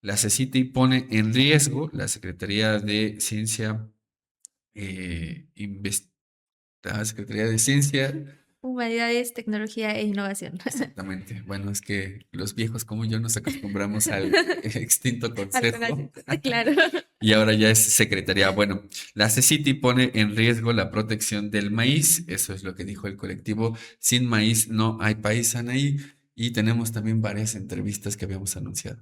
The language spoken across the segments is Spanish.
La CECITI pone en riesgo la Secretaría de Ciencia, la Secretaría de Ciencia. Humanidades, tecnología e innovación. Exactamente. Bueno, es que los viejos como yo nos acostumbramos al extinto consejo Alternativas. Claro. y ahora ya es secretaría. Bueno, la CECITI pone en riesgo la protección del maíz. Eso es lo que dijo el colectivo Sin Maíz No Hay País, Anaí. Y tenemos también varias entrevistas que habíamos anunciado.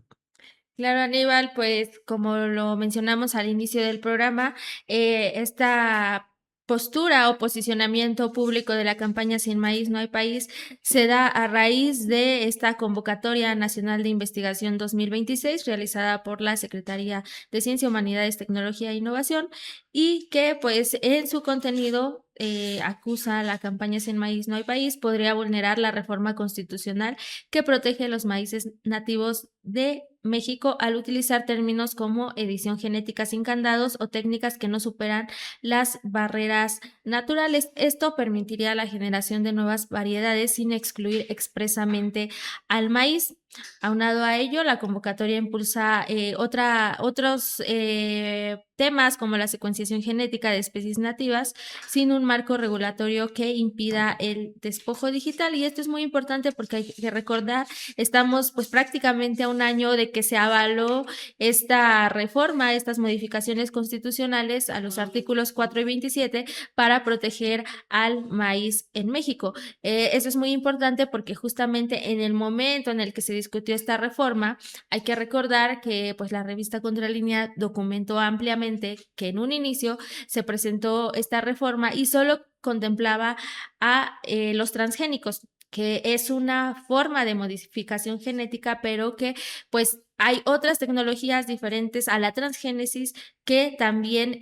Claro, Aníbal, pues como lo mencionamos al inicio del programa, esta postura o posicionamiento público de la campaña Sin Maíz No Hay País se da a raíz de esta convocatoria nacional de investigación 2026 realizada por la Secretaría de Ciencia, Humanidades, Tecnología e Innovación y que pues en su contenido acusa a la campaña Sin Maíz No Hay País podría vulnerar la reforma constitucional que protege los maíces nativos de México al utilizar términos como edición genética sin candados o técnicas que no superan las barreras naturales. Esto permitiría la generación de nuevas variedades sin excluir expresamente al maíz. Aunado a ello, la convocatoria impulsa otros temas como la secuenciación genética de especies nativas sin un marco regulatorio que impida el despojo digital. Y esto es muy importante porque hay que recordar, estamos pues prácticamente a un año de que se avaló esta reforma, estas modificaciones constitucionales a los artículos 4 y 27 para proteger al maíz en México. Eso es muy importante porque justamente en el momento en el que se discutió esta reforma, hay que recordar que pues la revista Contralínea documentó ampliamente que en un inicio se presentó esta reforma y solo contemplaba a los transgénicos, que es una forma de modificación genética, pero que pues hay otras tecnologías diferentes a la transgénesis que también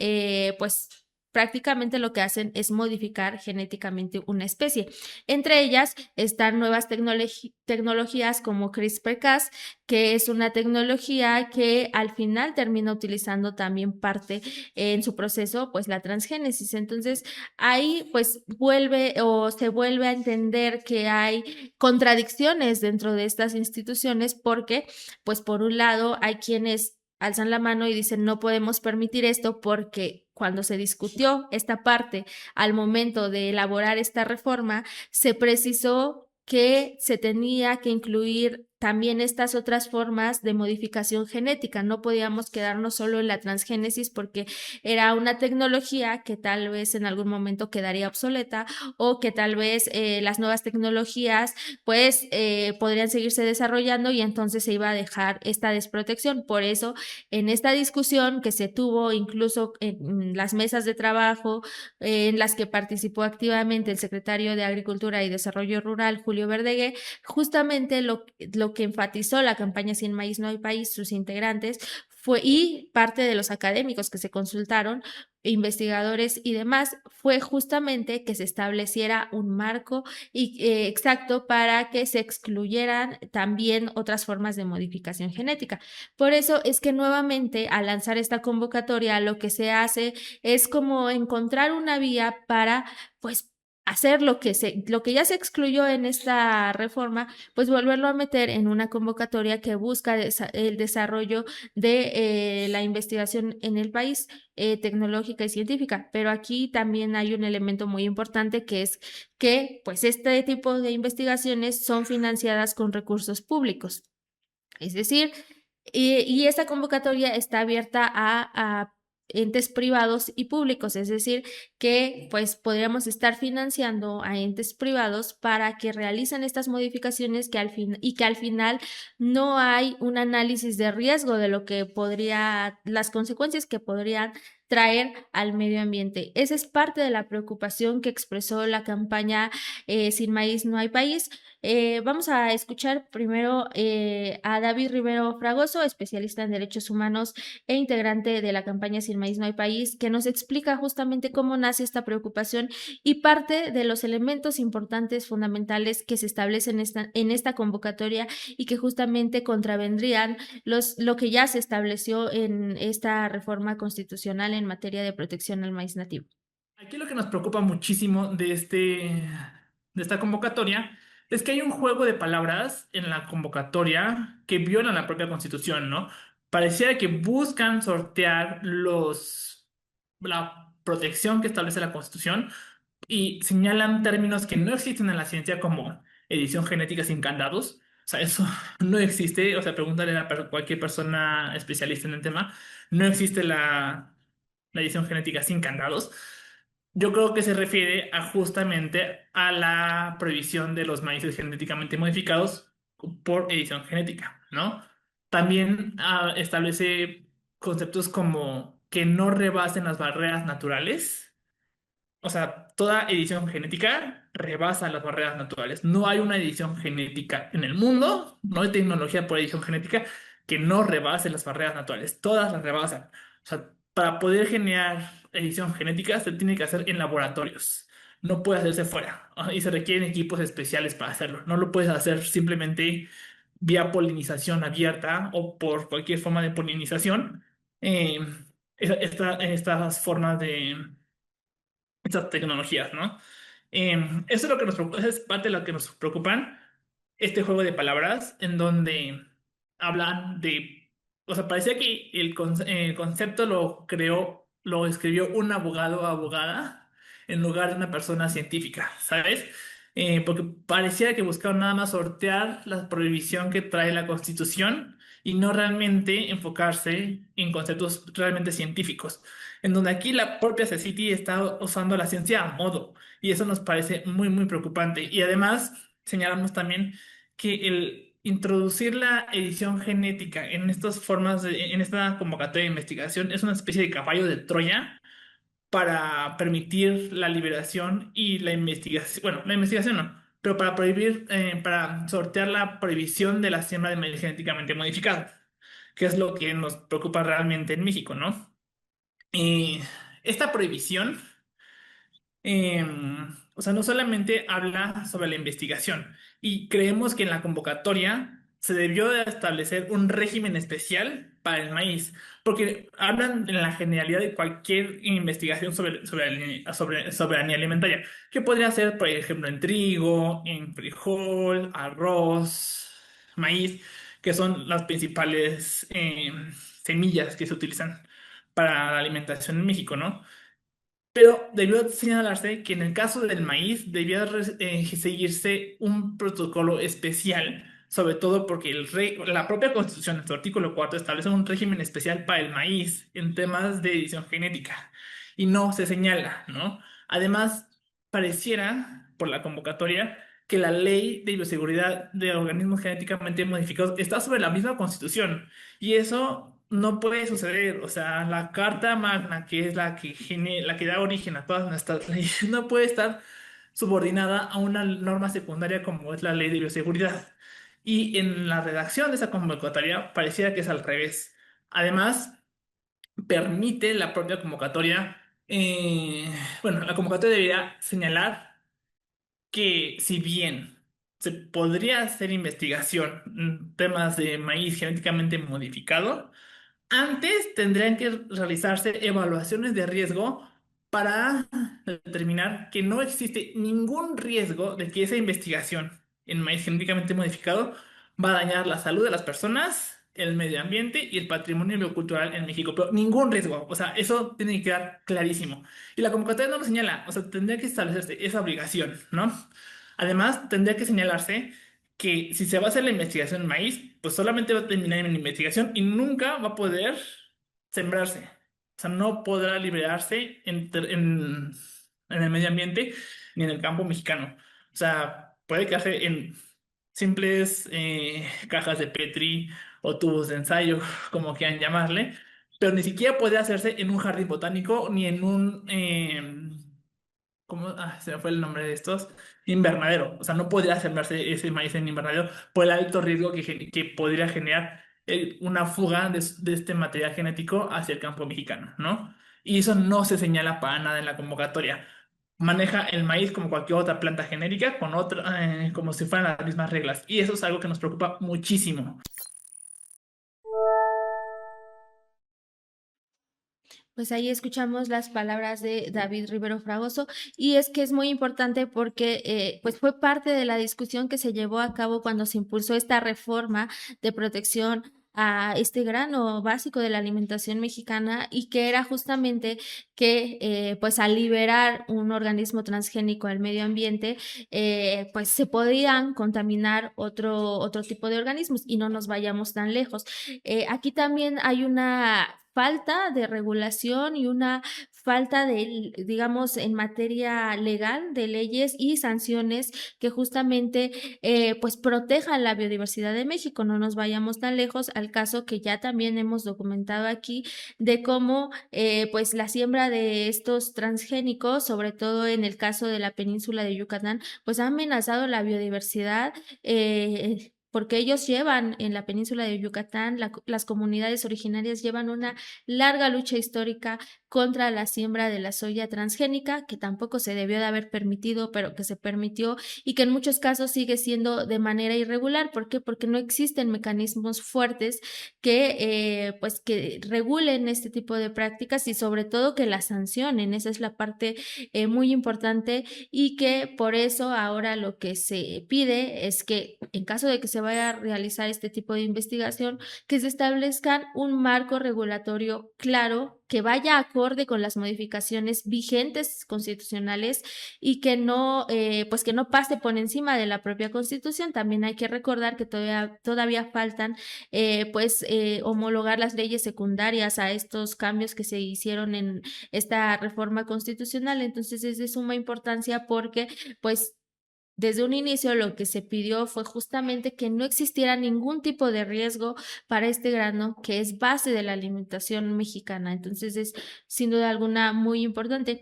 pues prácticamente lo que hacen es modificar genéticamente una especie. Entre ellas están nuevas tecnologías como CRISPR-Cas, que es una tecnología que al final termina utilizando también parte en su proceso, pues la transgénesis. Entonces, ahí pues vuelve o se vuelve a entender que hay contradicciones dentro de estas instituciones porque, pues por un lado, hay quienes alzan la mano y dicen no podemos permitir esto porque cuando se discutió esta parte al momento de elaborar esta reforma, se precisó que se tenía que incluir también estas otras formas de modificación genética. No podíamos quedarnos solo en la transgénesis porque era una tecnología que tal vez en algún momento quedaría obsoleta o que tal vez las nuevas tecnologías pues podrían seguirse desarrollando y entonces se iba a dejar esta desprotección. Por eso en esta discusión que se tuvo incluso en las mesas de trabajo en las que participó activamente el secretario de Agricultura y Desarrollo Rural, Julio Verdeguer, justamente lo que enfatizó la campaña Sin Maíz No Hay País, sus integrantes, fue, y parte de los académicos que se consultaron, investigadores y demás, fue justamente que se estableciera un marco exacto para que se excluyeran también otras formas de modificación genética. Por eso es que nuevamente al lanzar esta convocatoria lo que se hace es como encontrar una vía para pues hacer lo que ya se excluyó en esta reforma, pues volverlo a meter en una convocatoria que busca el desarrollo de la investigación en el país tecnológica y científica. Pero aquí también hay un elemento muy importante que es que pues este tipo de investigaciones son financiadas con recursos públicos. Es decir, y esta convocatoria está abierta a entes privados y públicos, es decir, que pues podríamos estar financiando a entes privados para que realicen estas modificaciones que y que al final no hay un análisis de riesgo de lo que podría, las consecuencias que podrían traer al medio ambiente. Esa es parte de la preocupación que expresó la campaña Sin Maíz No Hay País. Vamos a escuchar primero a David Rivero Fragoso, especialista en derechos humanos e integrante de la campaña Sin Maíz No Hay País, que nos explica justamente cómo nace esta preocupación y parte de los elementos importantes, fundamentales que se establecen en esta convocatoria y que justamente contravendrían lo que ya se estableció en esta reforma constitucional en materia de protección al maíz nativo. Aquí lo que nos preocupa muchísimo de esta convocatoria es que hay un juego de palabras en la convocatoria que violan la propia Constitución, ¿no? Pareciera que buscan sortear la protección que establece la Constitución y señalan términos que no existen en la ciencia como edición genética sin candados. O sea, eso no existe. O sea, pregúntale a cualquier persona especialista en el tema. No existe la edición genética sin candados. Yo creo que se refiere a justamente a la prohibición de los maíces genéticamente modificados por edición genética, ¿no? También establece conceptos como que no rebasen las barreras naturales. O sea, toda edición genética rebasa las barreras naturales. No hay una edición genética en el mundo, no hay tecnología por edición genética que no rebase las barreras naturales. Todas las rebasan. O sea, para poder generar edición genética se tiene que hacer en laboratorios. No puede hacerse fuera. Y se requieren equipos especiales para hacerlo. No lo puedes hacer simplemente vía polinización abierta o por cualquier forma de polinización. Eh, estas formas de estas tecnologías, ¿no? Eso es lo que nos preocupa, es parte de lo que nos preocupan, este juego de palabras en donde hablan de, o sea, parecía que el concepto lo escribió un abogado o abogada en lugar de una persona científica, ¿sabes? Porque parecía que buscaron nada más sortear la prohibición que trae la Constitución y no realmente enfocarse en conceptos realmente científicos en donde aquí la propia CECITI está usando la ciencia a modo, y eso nos parece muy, muy preocupante. Y además señalamos también que el introducir la edición genética en estas formas, en esta convocatoria de investigación, es una especie de caballo de Troya para permitir la liberación y la investigación, bueno, la investigación no, pero para prohibir, para sortear la prohibición de la siembra de maíz genéticamente modificado, que es lo que nos preocupa realmente en México, ¿no? Y esta prohibición, o sea, no solamente habla sobre la investigación, y creemos que en la convocatoria se debió de establecer un régimen especial para el maíz, porque hablan en la generalidad de cualquier investigación sobre soberanía alimentaria, que podría ser, por ejemplo, en trigo, en frijol, arroz, maíz, que son las principales semillas que se utilizan para la alimentación en México, ¿no? Pero debió señalarse que en el caso del maíz debía seguirse un protocolo especial, sobre todo porque la propia Constitución, en su artículo 4, establece un régimen especial para el maíz en temas de edición genética y no se señala, ¿no? Además, pareciera, por la convocatoria, que la ley de bioseguridad de organismos genéticamente modificados está sobre la misma Constitución. Y eso no puede suceder. O sea, la Carta Magna, que es la que da origen a todas nuestras leyes, no puede estar subordinada a una norma secundaria como es la ley de bioseguridad. Y en la redacción de esa convocatoria pareciera que es al revés. Además, permite la propia convocatoria, bueno, la convocatoria debería señalar que si bien se podría hacer investigación en temas de maíz genéticamente modificado, antes tendrían que realizarse evaluaciones de riesgo para determinar que no existe ningún riesgo de que esa investigación en maíz genéticamente modificado va a dañar la salud de las personas, el medio ambiente y el patrimonio biocultural en México. Pero ningún riesgo. O sea, eso tiene que quedar clarísimo. Y la convocatoria no lo señala. O sea, tendría que establecerse esa obligación, ¿no? Además, tendría que señalarse que si se va a hacer la investigación en maíz, pues solamente va a terminar en la investigación y nunca va a poder sembrarse. O sea, no podrá liberarse en el medio ambiente ni en el campo mexicano. O sea, puede quedarse en simples cajas de Petri o tubos de ensayo, como quieran llamarle, pero ni siquiera puede hacerse en un jardín botánico ni en un ¿cómo? Se me fue el nombre de estos. Invernadero. O sea, no podría sembrarse ese maíz en invernadero por el alto riesgo que podría generar una fuga de este material genético hacia el campo mexicano, ¿no? Y eso no se señala para nada en la convocatoria. Maneja el maíz como cualquier otra planta genérica, como si fueran las mismas reglas. Y eso es algo que nos preocupa muchísimo. Pues ahí escuchamos las palabras de David Rivero Fragoso y es que es muy importante porque pues fue parte de la discusión que se llevó a cabo cuando se impulsó esta reforma de protección a este grano básico de la alimentación mexicana y que era justamente que pues al liberar un organismo transgénico al medio ambiente, pues se podían contaminar otro tipo de organismos y no nos vayamos tan lejos. Aquí también hay una falta de regulación y una falta de, digamos, en materia legal, de leyes y sanciones que justamente pues protejan la biodiversidad de México. No nos vayamos tan lejos al caso que ya también hemos documentado aquí de cómo pues la siembra de estos transgénicos, sobre todo en el caso de la península de Yucatán, pues ha amenazado la biodiversidad. Porque ellos llevan en la península de Yucatán, las comunidades originarias llevan una larga lucha histórica contra la siembra de la soya transgénica, que tampoco se debió de haber permitido, pero que se permitió y que en muchos casos sigue siendo de manera irregular. ¿Por qué? Porque no existen mecanismos fuertes pues que regulen este tipo de prácticas y sobre todo que las sancionen. Esa es la parte muy importante y que por eso ahora lo que se pide es que en caso de que se vaya a realizar este tipo de investigación, que se establezcan un marco regulatorio claro que vaya acorde con las modificaciones vigentes constitucionales y que no, pues que no pase por encima de la propia Constitución. También hay que recordar que todavía faltan homologar las leyes secundarias a estos cambios que se hicieron en esta reforma constitucional. Entonces es de suma importancia porque pues desde un inicio lo que se pidió fue justamente que no existiera ningún tipo de riesgo para este grano que es base de la alimentación mexicana. Entonces es sin duda alguna muy importante.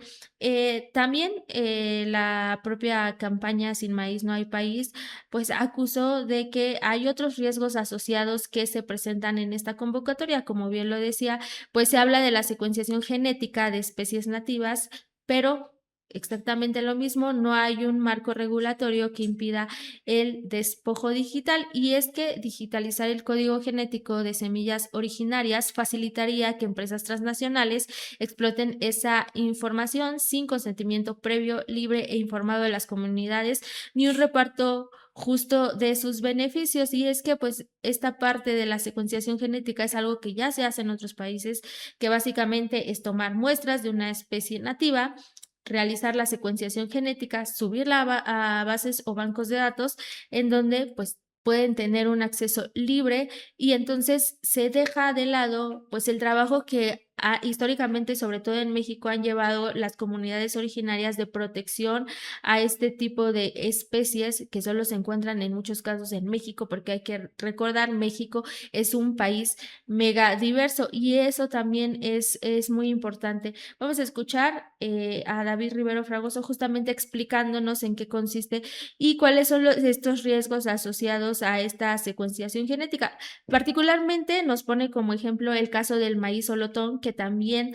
También la propia campaña Sin Maíz No Hay País pues acusó de que hay otros riesgos asociados que se presentan en esta convocatoria. Como bien lo decía, pues se habla de la secuenciación genética de especies nativas, pero exactamente lo mismo, no hay un marco regulatorio que impida el despojo digital y es que digitalizar el código genético de semillas originarias facilitaría que empresas transnacionales exploten esa información sin consentimiento previo, libre e informado de las comunidades ni un reparto justo de sus beneficios. Y es que pues esta parte de la secuenciación genética es algo que ya se hace en otros países, que básicamente es tomar muestras de una especie nativa, realizar la secuenciación genética, subirla a bases o bancos de datos en donde pues pueden tener un acceso libre y entonces se deja de lado pues el trabajo que históricamente, sobre todo en México, han llevado las comunidades originarias de protección a este tipo de especies que solo se encuentran en muchos casos en México, porque hay que recordar, México es un país mega diverso y eso también es muy importante. Vamos a escuchar a David Rivero Fragoso justamente explicándonos en qué consiste y cuáles son estos riesgos asociados a esta secuenciación genética. Particularmente nos pone como ejemplo el caso del maíz olotón, que también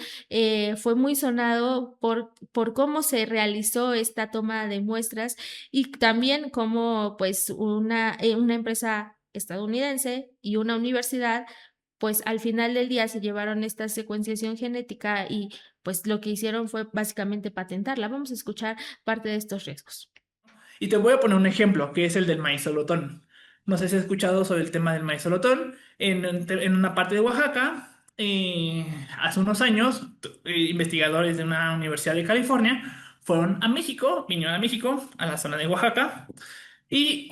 fue muy sonado por cómo se realizó esta toma de muestras y también cómo pues una empresa estadounidense y una universidad pues al final del día se llevaron esta secuenciación genética y pues lo que hicieron fue básicamente patentarla. Vamos a escuchar parte de estos riesgos. Y te voy a poner un ejemplo, que es el del maíz olotón. No sé si has escuchado sobre el tema del maíz olotón. En una parte de Oaxaca, hace unos años, investigadores de una universidad de California fueron a México, vinieron a México, a la zona de Oaxaca, y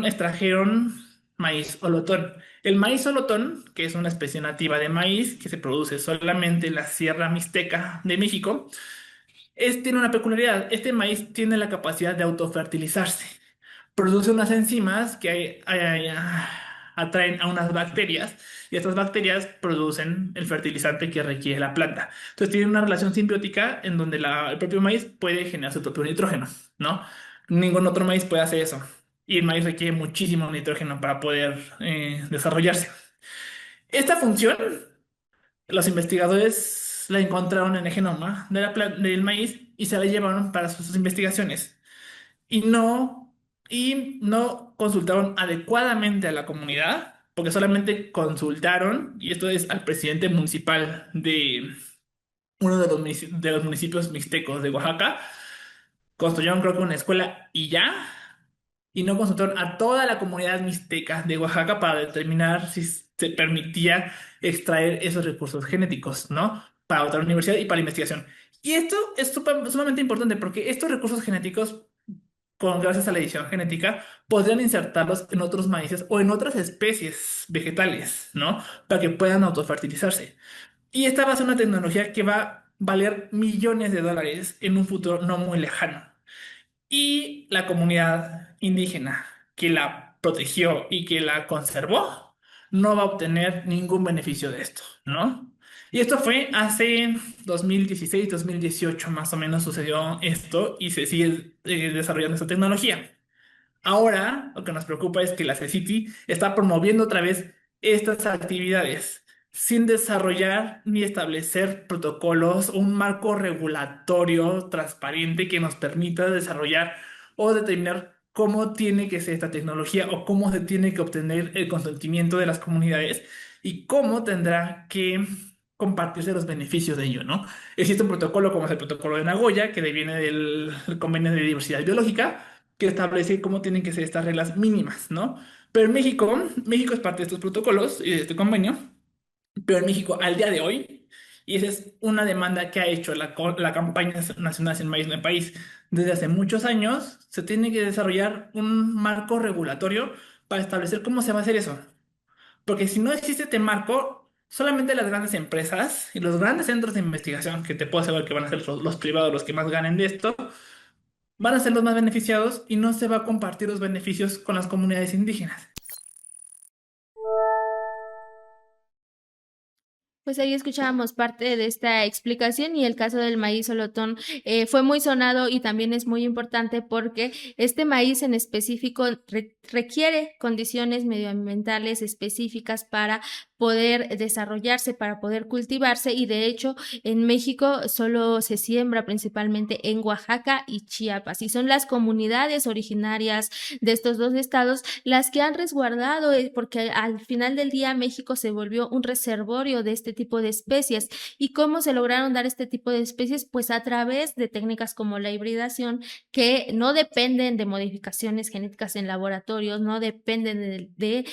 extrajeron maíz olotón. El maíz olotón, que es una especie nativa de maíz que se produce solamente en la Sierra Mixteca de México, tiene una peculiaridad. Este maíz tiene la capacidad de autofertilizarse. Produce unas enzimas que atraen a unas bacterias y estas bacterias producen el fertilizante que requiere la planta. Entonces tiene una relación simbiótica en donde el propio maíz puede generar su propio nitrógeno, ¿no? Ningún otro maíz puede hacer eso. Y el maíz requiere muchísimo nitrógeno para poder desarrollarse. Esta función los investigadores la encontraron en el genoma del maíz y se la llevaron para sus investigaciones. Y no consultaron adecuadamente a la comunidad, porque solamente consultaron, y esto es al presidente municipal de uno de los municipios mixtecos de Oaxaca. Construyeron, creo que una escuela y ya, y no consultaron a toda la comunidad mixteca de Oaxaca para determinar si se permitía extraer esos recursos genéticos, ¿no? Para otra universidad y para la investigación. Y esto es sumamente importante porque estos recursos genéticos, gracias a la edición genética, podrían insertarlos en otros maíces o en otras especies vegetales, ¿no? Para que puedan autofertilizarse. Y esta va a ser una tecnología que va a valer millones de dólares en un futuro no muy lejano. Y la comunidad indígena que la protegió y que la conservó no va a obtener ningún beneficio de esto, ¿no? Y esto fue hace 2016, 2018 más o menos sucedió esto y se sigue desarrollando esta tecnología. Ahora, lo que nos preocupa es que la CECITI está promoviendo otra vez estas actividades sin desarrollar ni establecer protocolos o un marco regulatorio transparente que nos permita desarrollar o determinar cómo tiene que ser esta tecnología o cómo se tiene que obtener el consentimiento de las comunidades y cómo tendrá que compartirse los beneficios de ello, ¿no? Existe un protocolo como es el protocolo de Nagoya, que viene del Convenio de Diversidad Biológica, que establece cómo tienen que ser estas reglas mínimas, ¿no? Pero en México, México es parte de estos protocolos y de este convenio, pero en México al día de hoy, y esa es una demanda que ha hecho la campaña nacional Sin Maíz No Hay País desde hace muchos años, se tiene que desarrollar un marco regulatorio para establecer cómo se va a hacer eso. Porque si no existe este marco, solamente las grandes empresas y los grandes centros de investigación, que te puedo asegurar que van a ser los privados los que más ganen de esto, van a ser los más beneficiados y no se va a compartir los beneficios con las comunidades indígenas. Pues ahí escuchábamos parte de esta explicación y el caso del maíz solotón fue muy sonado y también es muy importante porque este maíz en específico requiere condiciones medioambientales específicas para poder desarrollarse, para poder cultivarse y de hecho en México solo se siembra principalmente en Oaxaca y Chiapas y son las comunidades originarias de estos dos estados las que han resguardado porque al final del día México se volvió un reservorio de este tipo de especies. ¿Y cómo se lograron dar este tipo de especies? Pues a través de técnicas como la hibridación, que no dependen de modificaciones genéticas en laboratorios, no dependen de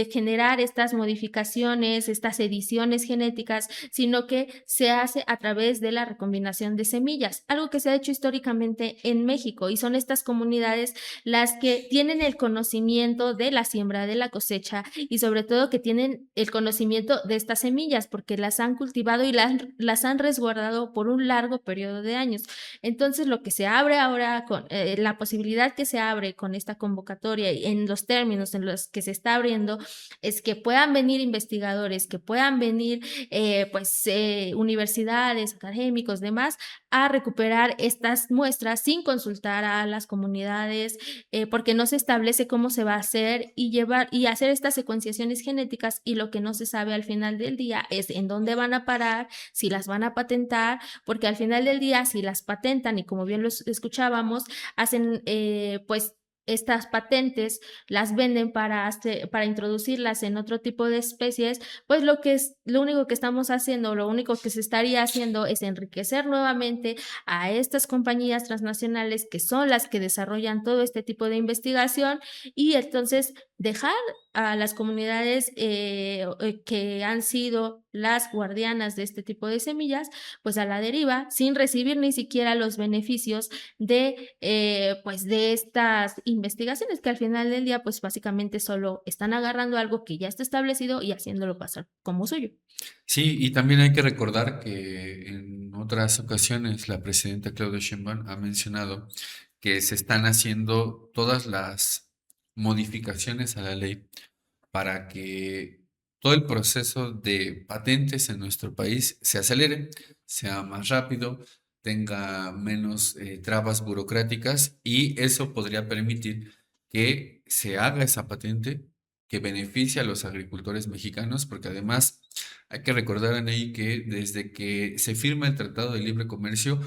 generar estas modificaciones, estas ediciones genéticas, sino que se hace a través de la recombinación de semillas, algo que se ha hecho históricamente en México y son estas comunidades las que tienen el conocimiento de la siembra, de la cosecha y sobre todo que tienen el conocimiento de estas semillas porque las han cultivado y las han resguardado por un largo periodo de años. Entonces, lo que se abre ahora con la posibilidad que se abre con esta convocatoria y en los términos en los que se está abriendo es que puedan venir investigadores, que puedan venir universidades, académicos, demás, a recuperar estas muestras sin consultar a las comunidades, porque no se establece cómo se va a hacer y llevar y hacer estas secuenciaciones genéticas y lo que no se sabe al final del día es en dónde van a parar, si las van a patentar, porque al final del día si las patentan y como bien lo escuchábamos, hacen estas patentes las venden para introducirlas en otro tipo de especies, pues lo único que estamos haciendo, lo único que se estaría haciendo es enriquecer nuevamente a estas compañías transnacionales que son las que desarrollan todo este tipo de investigación y entonces dejar a las comunidades que han sido las guardianas de este tipo de semillas, pues a la deriva, sin recibir ni siquiera los beneficios de estas investigaciones que al final del día, pues básicamente solo están agarrando algo que ya está establecido y haciéndolo pasar como suyo. Sí, y también hay que recordar que en otras ocasiones la presidenta Claudia Sheinbaum ha mencionado que se están haciendo todas las modificaciones a la ley para que todo el proceso de patentes en nuestro país se acelere, sea más rápido, tenga menos trabas burocráticas y eso podría permitir que se haga esa patente que beneficie a los agricultores mexicanos, porque además hay que recordar, Anaí, que desde que se firma el Tratado de Libre Comercio,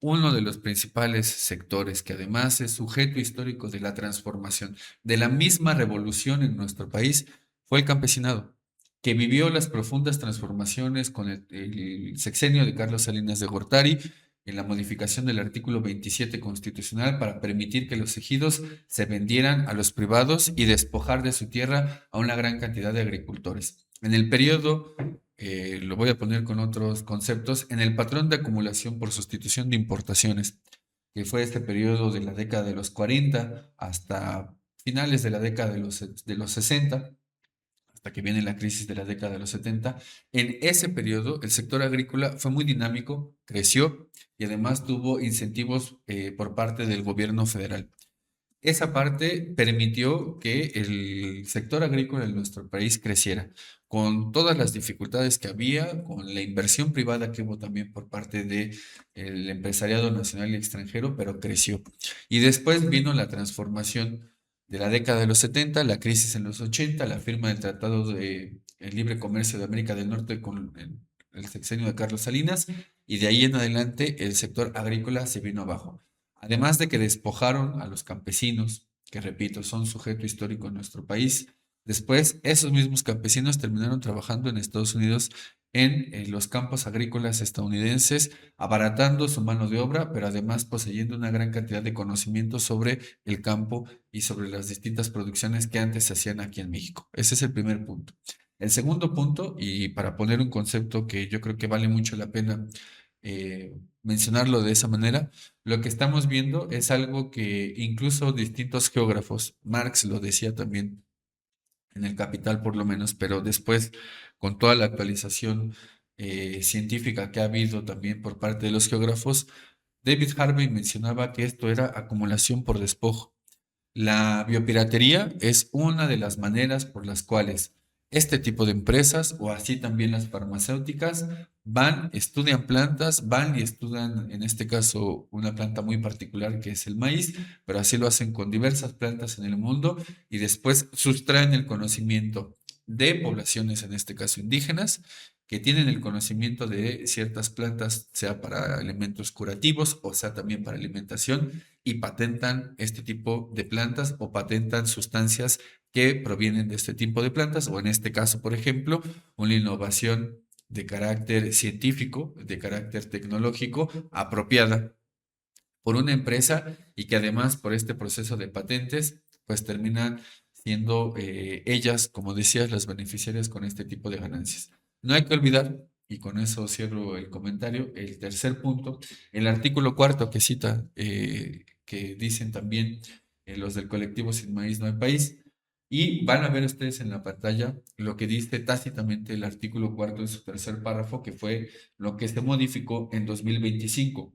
uno de los principales sectores que además es sujeto histórico de la transformación, de la misma revolución en nuestro país, fue el campesinado, que vivió las profundas transformaciones con el sexenio de Carlos Salinas de Gortari, en la modificación del artículo 27 constitucional para permitir que los ejidos se vendieran a los privados y despojar de su tierra a una gran cantidad de agricultores. En el periodo, lo voy a poner con otros conceptos, en el patrón de acumulación por sustitución de importaciones, que fue este periodo de la década de los 40 hasta finales de la década de los 60, hasta que viene la crisis de la década de los 70. En ese periodo, el sector agrícola fue muy dinámico, creció y además tuvo incentivos por parte del gobierno federal. Esa parte permitió que el sector agrícola en nuestro país creciera, con todas las dificultades que había, con la inversión privada que hubo también por parte del empresariado nacional y extranjero, pero creció. Y después vino la transformación de la década de los 70, la crisis en los 80, la firma del Tratado de Libre Comercio de América del Norte con el sexenio de Carlos Salinas, y de ahí en adelante el sector agrícola se vino abajo. Además de que despojaron a los campesinos, que repito, son sujeto histórico en nuestro país, después esos mismos campesinos terminaron trabajando en Estados Unidos en los campos agrícolas estadounidenses, abaratando su mano de obra, pero además poseyendo una gran cantidad de conocimientos sobre el campo y sobre las distintas producciones que antes se hacían aquí en México. Ese es el primer punto. El segundo punto, y para poner un concepto que yo creo que vale mucho la pena mencionarlo de esa manera, lo que estamos viendo es algo que incluso distintos geógrafos, Marx lo decía también en el Capital por lo menos, pero después con toda la actualización científica que ha habido también por parte de los geógrafos, David Harvey mencionaba que esto era acumulación por despojo. La biopiratería es una de las maneras por las cuales este tipo de empresas, o así también las farmacéuticas, van, estudian plantas, van y estudian, en este caso, una planta muy particular que es el maíz, pero así lo hacen con diversas plantas en el mundo y después sustraen el conocimiento de poblaciones, en este caso indígenas, que tienen el conocimiento de ciertas plantas, sea para elementos curativos o sea también para alimentación, y patentan este tipo de plantas o patentan sustancias que provienen de este tipo de plantas, o en este caso, por ejemplo, una innovación de carácter científico, de carácter tecnológico, apropiada por una empresa y que además por este proceso de patentes, pues terminan siendo ellas, como decías, las beneficiarias con este tipo de ganancias. No hay que olvidar, y con eso cierro el comentario, el tercer punto, el artículo cuarto que cita, que dicen también los del colectivo Sin Maíz No Hay País, y van a ver ustedes en la pantalla lo que dice tácitamente el artículo cuarto en su tercer párrafo, que fue lo que se modificó en 2025.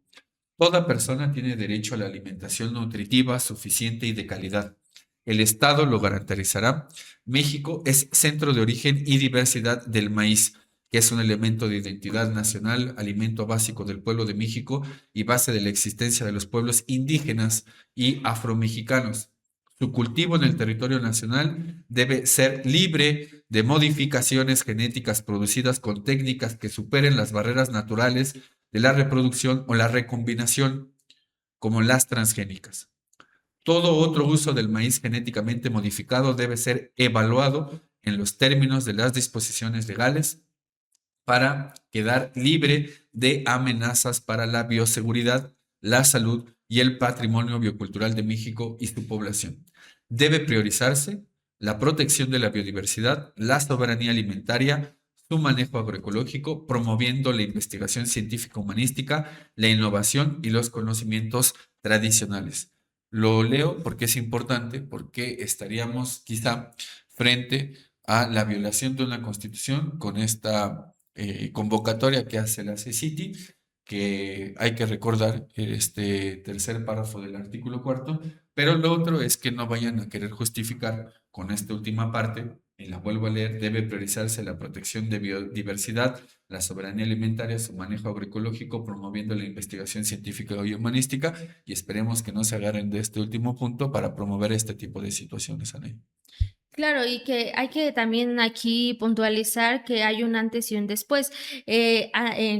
Toda persona tiene derecho a la alimentación nutritiva, suficiente y de calidad. El Estado lo garantizará. México es centro de origen y diversidad del maíz, que es un elemento de identidad nacional, alimento básico del pueblo de México y base de la existencia de los pueblos indígenas y afromexicanos. Su cultivo en el territorio nacional debe ser libre de modificaciones genéticas producidas con técnicas que superen las barreras naturales de la reproducción o la recombinación, como las transgénicas. Todo otro uso del maíz genéticamente modificado debe ser evaluado en los términos de las disposiciones legales para quedar libre de amenazas para la bioseguridad, la salud y el patrimonio biocultural de México y su población. Debe priorizarse la protección de la biodiversidad, la soberanía alimentaria, su manejo agroecológico, promoviendo la investigación científica humanística, la innovación y los conocimientos tradicionales. Lo leo porque es importante, porque estaríamos quizá frente a la violación de una constitución con esta convocatoria que hace la CECITI, que hay que recordar este tercer párrafo del artículo cuarto, pero lo otro es que no vayan a querer justificar con esta última parte, y la vuelvo a leer, debe priorizarse la protección de biodiversidad, la soberanía alimentaria, su manejo agroecológico, promoviendo la investigación científica y humanística, y esperemos que no se agarren de este último punto para promover este tipo de situaciones, Anaí. Claro, y que hay que también aquí puntualizar que hay un antes y un después.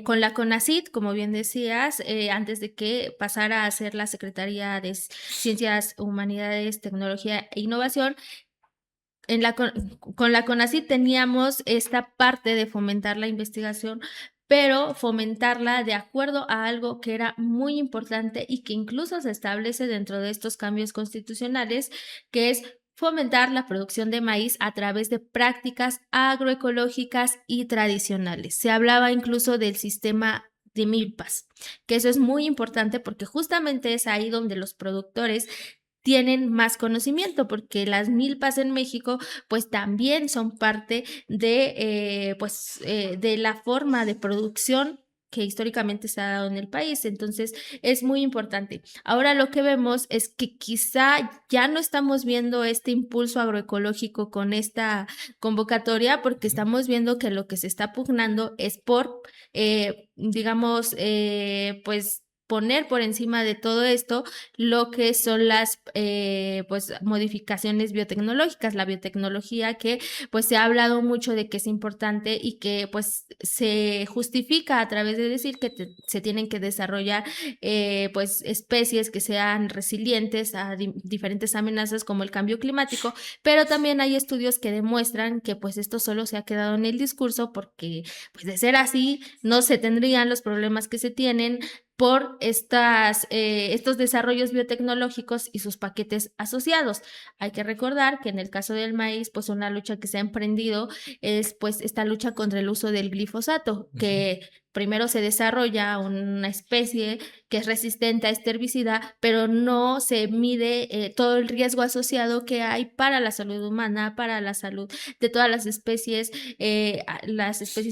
Con la CONACYT, como bien decías, antes de que pasara a ser la Secretaría de Ciencias, Humanidades, Tecnología e Innovación, con la CONACYT teníamos esta parte de fomentar la investigación, pero fomentarla de acuerdo a algo que era muy importante y que incluso se establece dentro de estos cambios constitucionales, que es fomentar la producción de maíz a través de prácticas agroecológicas y tradicionales. Se hablaba incluso del sistema de milpas, que eso es muy importante porque justamente es ahí donde los productores tienen más conocimiento, porque las milpas en México pues también son parte de la forma de producción que históricamente se ha dado en el país. Entonces es muy importante. Ahora lo que vemos es que quizá ya no estamos viendo este impulso agroecológico con esta convocatoria, porque estamos viendo que lo que se está pugnando es por, digamos, pues poner por encima de todo esto lo que son las pues modificaciones biotecnológicas, la biotecnología que pues se ha hablado mucho de que es importante y que pues se justifica a través de decir que se tienen que desarrollar pues especies que sean resilientes a diferentes amenazas como el cambio climático, pero también hay estudios que demuestran que pues esto solo se ha quedado en el discurso porque pues de ser así no se tendrían los problemas que se tienen por estos desarrollos biotecnológicos y sus paquetes asociados. Hay que recordar que en el caso del maíz, pues una lucha que se ha emprendido es pues esta lucha contra el uso del glifosato, que primero se desarrolla una especie que es resistente a este herbicida, pero no se mide todo el riesgo asociado que hay para la salud humana, para la salud de todas las especies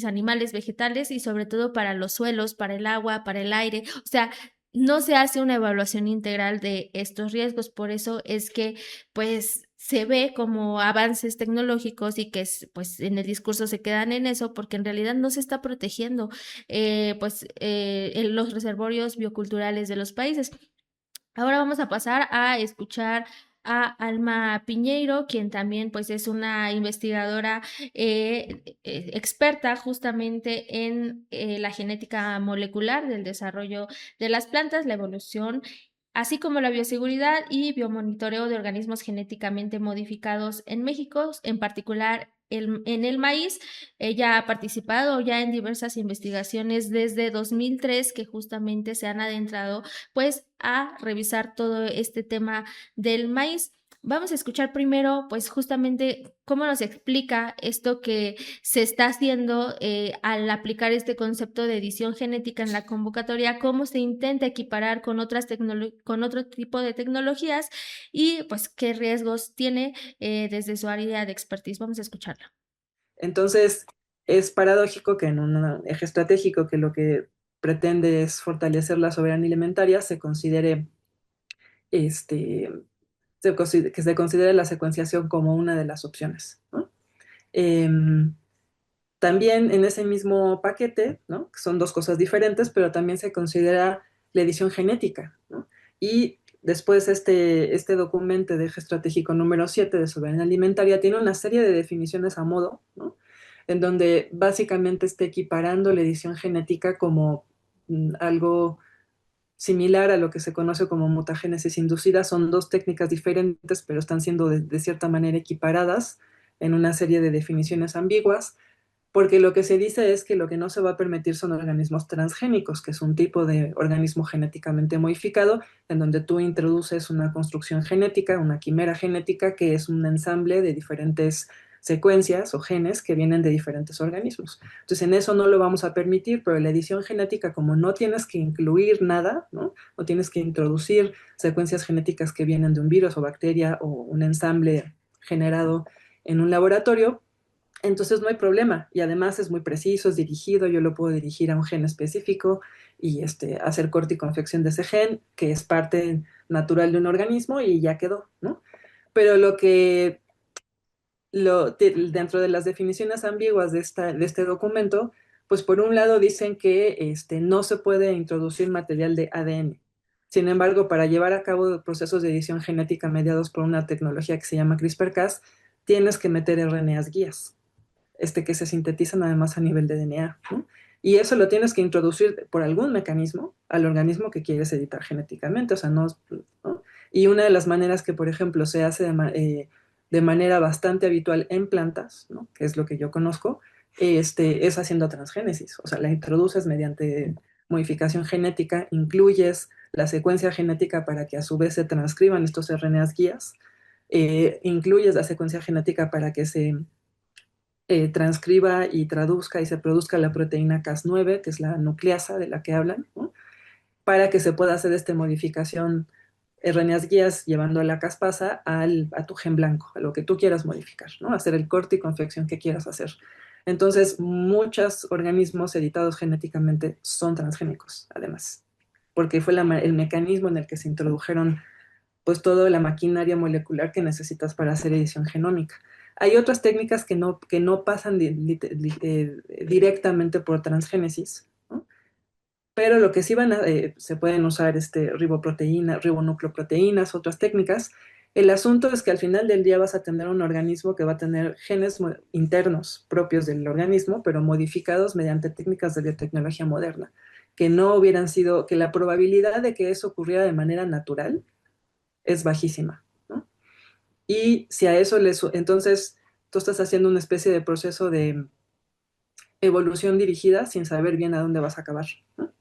animales, vegetales y sobre todo para los suelos, para el agua, para el aire. O sea, no se hace una evaluación integral de estos riesgos, por eso es que pues se ve como avances tecnológicos y que pues en el discurso se quedan en eso porque en realidad no se está protegiendo en los reservorios bioculturales de los países. Ahora vamos a pasar a escuchar a Alma Piñeiro, quien también pues es una investigadora experta justamente en la genética molecular del desarrollo de las plantas, la evolución, así como la bioseguridad y biomonitoreo de organismos genéticamente modificados en México, en particular en el maíz. Ella ha participado ya en diversas investigaciones desde 2003 que justamente se han adentrado pues a revisar todo este tema del maíz. Vamos a escuchar primero, pues justamente cómo nos explica esto que se está haciendo al aplicar este concepto de edición genética en la convocatoria, cómo se intenta equiparar con con otro tipo de tecnologías y pues qué riesgos tiene desde su área de expertise. Vamos a escucharlo. Entonces, es paradójico que en un eje estratégico que lo que pretende es fortalecer la soberanía alimentaria, se considere que se considere la secuenciación como una de las opciones, ¿no? También en ese mismo paquete, ¿no? Que son dos cosas diferentes, pero también se considera la edición genética, ¿no? Y después este documento de eje estratégico número 7 de soberanía alimentaria tiene una serie de definiciones a modo, ¿no? En donde básicamente está equiparando la edición genética como algo similar a lo que se conoce como mutagénesis inducida. Son dos técnicas diferentes, pero están siendo de cierta manera equiparadas en una serie de definiciones ambiguas, porque lo que se dice es que lo que no se va a permitir son organismos transgénicos, que es un tipo de organismo genéticamente modificado, en donde tú introduces una construcción genética, una quimera genética, que es un ensamble de diferentes secuencias o genes que vienen de diferentes organismos. Entonces, en eso no lo vamos a permitir, pero en la edición genética, como no tienes que incluir nada, ¿no? No tienes que introducir secuencias genéticas que vienen de un virus o bacteria o un ensamble generado en un laboratorio, entonces no hay problema. Y además es muy preciso, es dirigido, yo lo puedo dirigir a un gen específico y hacer corte y confección de ese gen, que es parte natural de un organismo y ya quedó, ¿no? Pero dentro de las definiciones ambiguas de este documento, pues por un lado dicen que no se puede introducir material de ADN. Sin embargo, para llevar a cabo procesos de edición genética mediados por una tecnología que se llama CRISPR-Cas, tienes que meter RNAs guías, que se sintetizan además a nivel de DNA, ¿no? Y eso lo tienes que introducir por algún mecanismo al organismo que quieres editar genéticamente, o sea, ¿no? Y una de las maneras que, por ejemplo, se hace de manera bastante habitual en plantas, ¿no? Que es lo que yo conozco, es haciendo transgénesis. O sea, la introduces mediante modificación genética, incluyes la secuencia genética para que a su vez se transcriban estos RNAs guías, incluyes la secuencia genética para que se transcriba y traduzca y se produzca la proteína Cas9, que es la nucleasa de la que hablan, ¿no? Para que se pueda hacer esta modificación RNAs guías llevando a la caspasa a tu gen blanco, a lo que tú quieras modificar, ¿no? Hacer el corte y confección que quieras hacer. Entonces, muchos organismos editados genéticamente son transgénicos, además, porque fue el mecanismo en el que se introdujeron pues toda la maquinaria molecular que necesitas para hacer edición genómica. Hay otras técnicas que no pasan directamente por transgénesis, ¿no? Pero lo que sí se pueden usar ribonucleoproteínas, otras técnicas. El asunto es que al final del día vas a tener un organismo que va a tener genes internos propios del organismo, pero modificados mediante técnicas de biotecnología moderna, que no hubieran sido, que la probabilidad de que eso ocurriera de manera natural es bajísima, ¿no? Y si a eso entonces tú estás haciendo una especie de proceso de evolución dirigida sin saber bien a dónde vas a acabar, ¿no?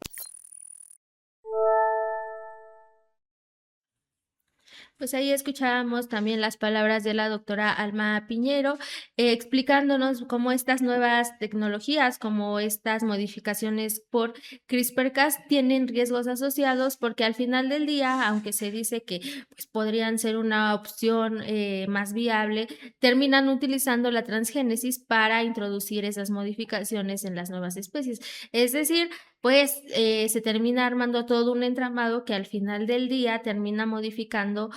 Pues ahí escuchábamos también las palabras de la doctora Alma Piñero, explicándonos cómo estas nuevas tecnologías, como estas modificaciones por CRISPR-Cas tienen riesgos asociados, porque al final del día, aunque se dice que pues, podrían ser una opción más viable, terminan utilizando la transgénesis para introducir esas modificaciones en las nuevas especies. Es decir, pues se termina armando todo un entramado que al final del día termina modificando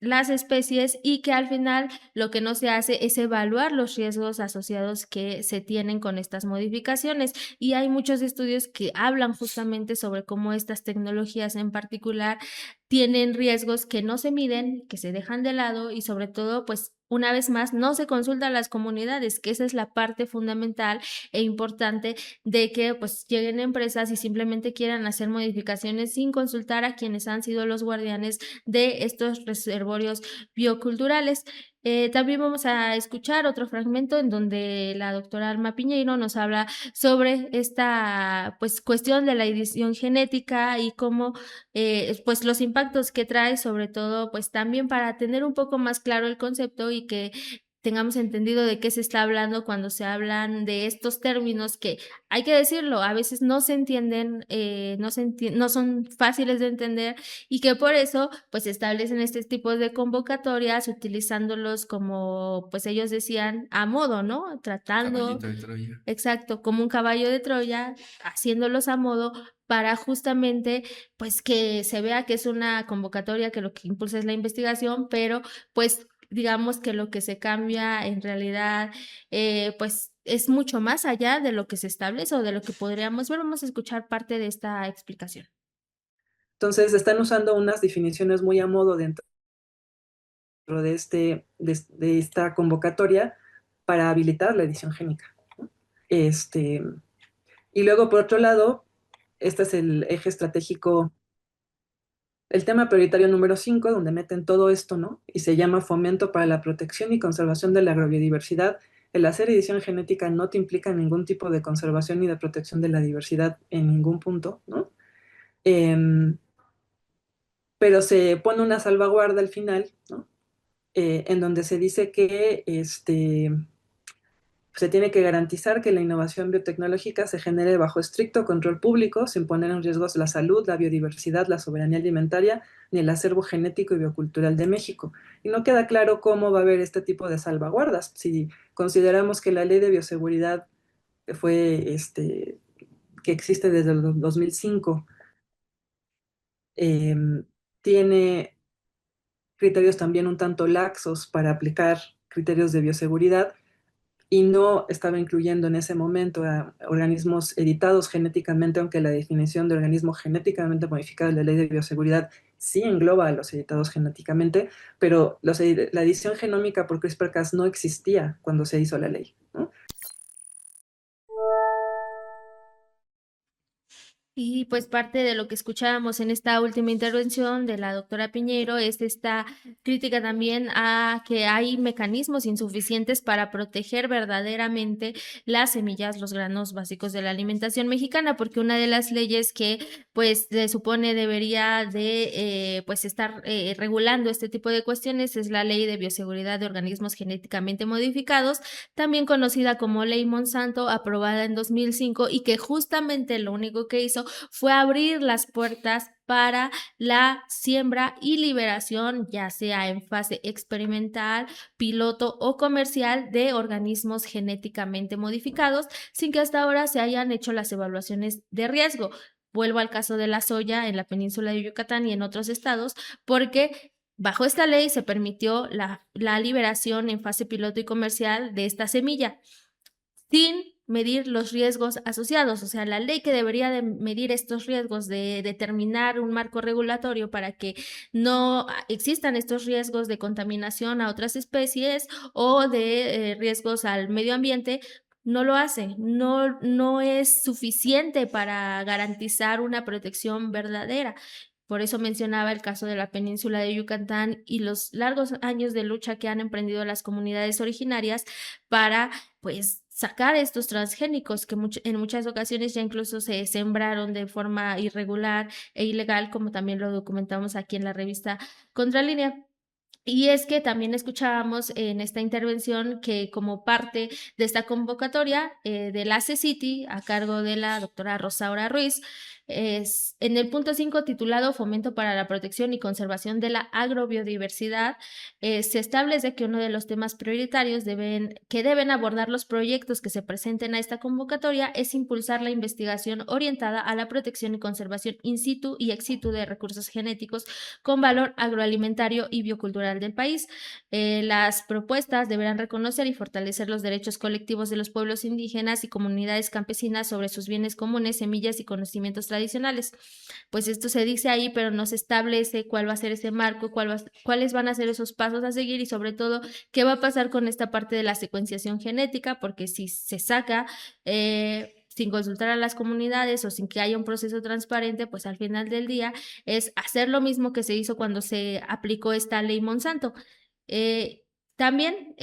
las especies y que al final lo que no se hace es evaluar los riesgos asociados que se tienen con estas modificaciones. Y hay muchos estudios que hablan justamente sobre cómo estas tecnologías en particular tienen riesgos que no se miden, que se dejan de lado y sobre todo, pues una vez más, no se consulta a las comunidades, que esa es la parte fundamental e importante de que pues lleguen empresas y simplemente quieran hacer modificaciones sin consultar a quienes han sido los guardianes de estos reservorios bioculturales. También vamos a escuchar otro fragmento en donde la doctora Alma Piñeiro nos habla sobre esta pues cuestión de la edición genética y cómo pues los impactos que trae, sobre todo pues también para tener un poco más claro el concepto y que tengamos entendido de qué se está hablando cuando se hablan de estos términos que, hay que decirlo, a veces no se entienden, no son fáciles de entender y que por eso pues establecen este tipo de convocatorias utilizándolos como pues ellos decían a modo, ¿no? Tratando, Caballito de Troya. exacto, como un caballo de Troya, haciéndolos a modo para justamente pues que se vea que es una convocatoria que lo que impulsa es la investigación, pero pues digamos que lo que se cambia en realidad pues es mucho más allá de lo que se establece o de lo que podríamos ver. Vamos a escuchar parte de esta explicación. Entonces están usando unas definiciones muy a modo dentro de esta convocatoria para habilitar la edición génica, ¿no? Y luego, por otro lado, este es el eje estratégico, el tema prioritario número 5, donde meten todo esto, ¿no? Y se llama Fomento para la protección y conservación de la agrobiodiversidad. El hacer edición genética no te implica ningún tipo de conservación ni de protección de la diversidad en ningún punto, ¿no? Pero se pone una salvaguarda al final, ¿no? En donde se dice que se tiene que garantizar que la innovación biotecnológica se genere bajo estricto control público, sin poner en riesgo la salud, la biodiversidad, la soberanía alimentaria, ni el acervo genético y biocultural de México. Y no queda claro cómo va a haber este tipo de salvaguardas. Si consideramos que la ley de bioseguridad que existe desde el 2005, tiene criterios también un tanto laxos para aplicar criterios de bioseguridad, y no estaba incluyendo en ese momento a organismos editados genéticamente, aunque la definición de organismo genéticamente modificado de la ley de bioseguridad sí engloba a los editados genéticamente, pero la edición genómica por CRISPR-Cas no existía cuando se hizo la ley, ¿no? Y pues parte de lo que escuchábamos en esta última intervención de la doctora Piñeiro es esta crítica también a que hay mecanismos insuficientes para proteger verdaderamente las semillas, los granos básicos de la alimentación mexicana, porque una de las leyes que pues se supone debería de pues estar regulando este tipo de cuestiones es la Ley de Bioseguridad de Organismos Genéticamente Modificados, también conocida como Ley Monsanto, aprobada en 2005 y que justamente lo único que hizo fue abrir las puertas para la siembra y liberación, ya sea en fase experimental, piloto o comercial, de organismos genéticamente modificados, sin que hasta ahora se hayan hecho las evaluaciones de riesgo. Vuelvo al caso de la soya en la península de Yucatán y en otros estados, porque bajo esta ley se permitió la liberación en fase piloto y comercial de esta semilla, sin medir los riesgos asociados. O sea, la ley que debería de medir estos riesgos, de determinar un marco regulatorio para que no existan estos riesgos de contaminación a otras especies o de riesgos al medio ambiente, no lo hace, no es suficiente para garantizar una protección verdadera. Por eso mencionaba el caso de la península de Yucatán y los largos años de lucha que han emprendido las comunidades originarias para, pues, sacar estos transgénicos que en muchas ocasiones ya incluso se sembraron de forma irregular e ilegal, como también lo documentamos aquí en la revista Contralínea. Y es que también escuchábamos en esta intervención que como parte de esta convocatoria de la CECITI, a cargo de la doctora Rosaura Ruiz, es en el punto 5 titulado Fomento para la protección y conservación de la agrobiodiversidad, se establece que uno de los temas prioritarios que deben abordar los proyectos que se presenten a esta convocatoria es impulsar la investigación orientada a la protección y conservación in situ y ex situ de recursos genéticos con valor agroalimentario y biocultural del país. Las propuestas deberán reconocer y fortalecer los derechos colectivos de los pueblos indígenas y comunidades campesinas sobre sus bienes comunes, semillas y conocimientos tradicionales. Pues esto se dice ahí, pero no se establece cuál va a ser ese marco, cuáles van a ser esos pasos a seguir y sobre todo qué va a pasar con esta parte de la secuenciación genética, porque si se saca sin consultar a las comunidades o sin que haya un proceso transparente, pues al final del día es hacer lo mismo que se hizo cuando se aplicó esta ley Monsanto. También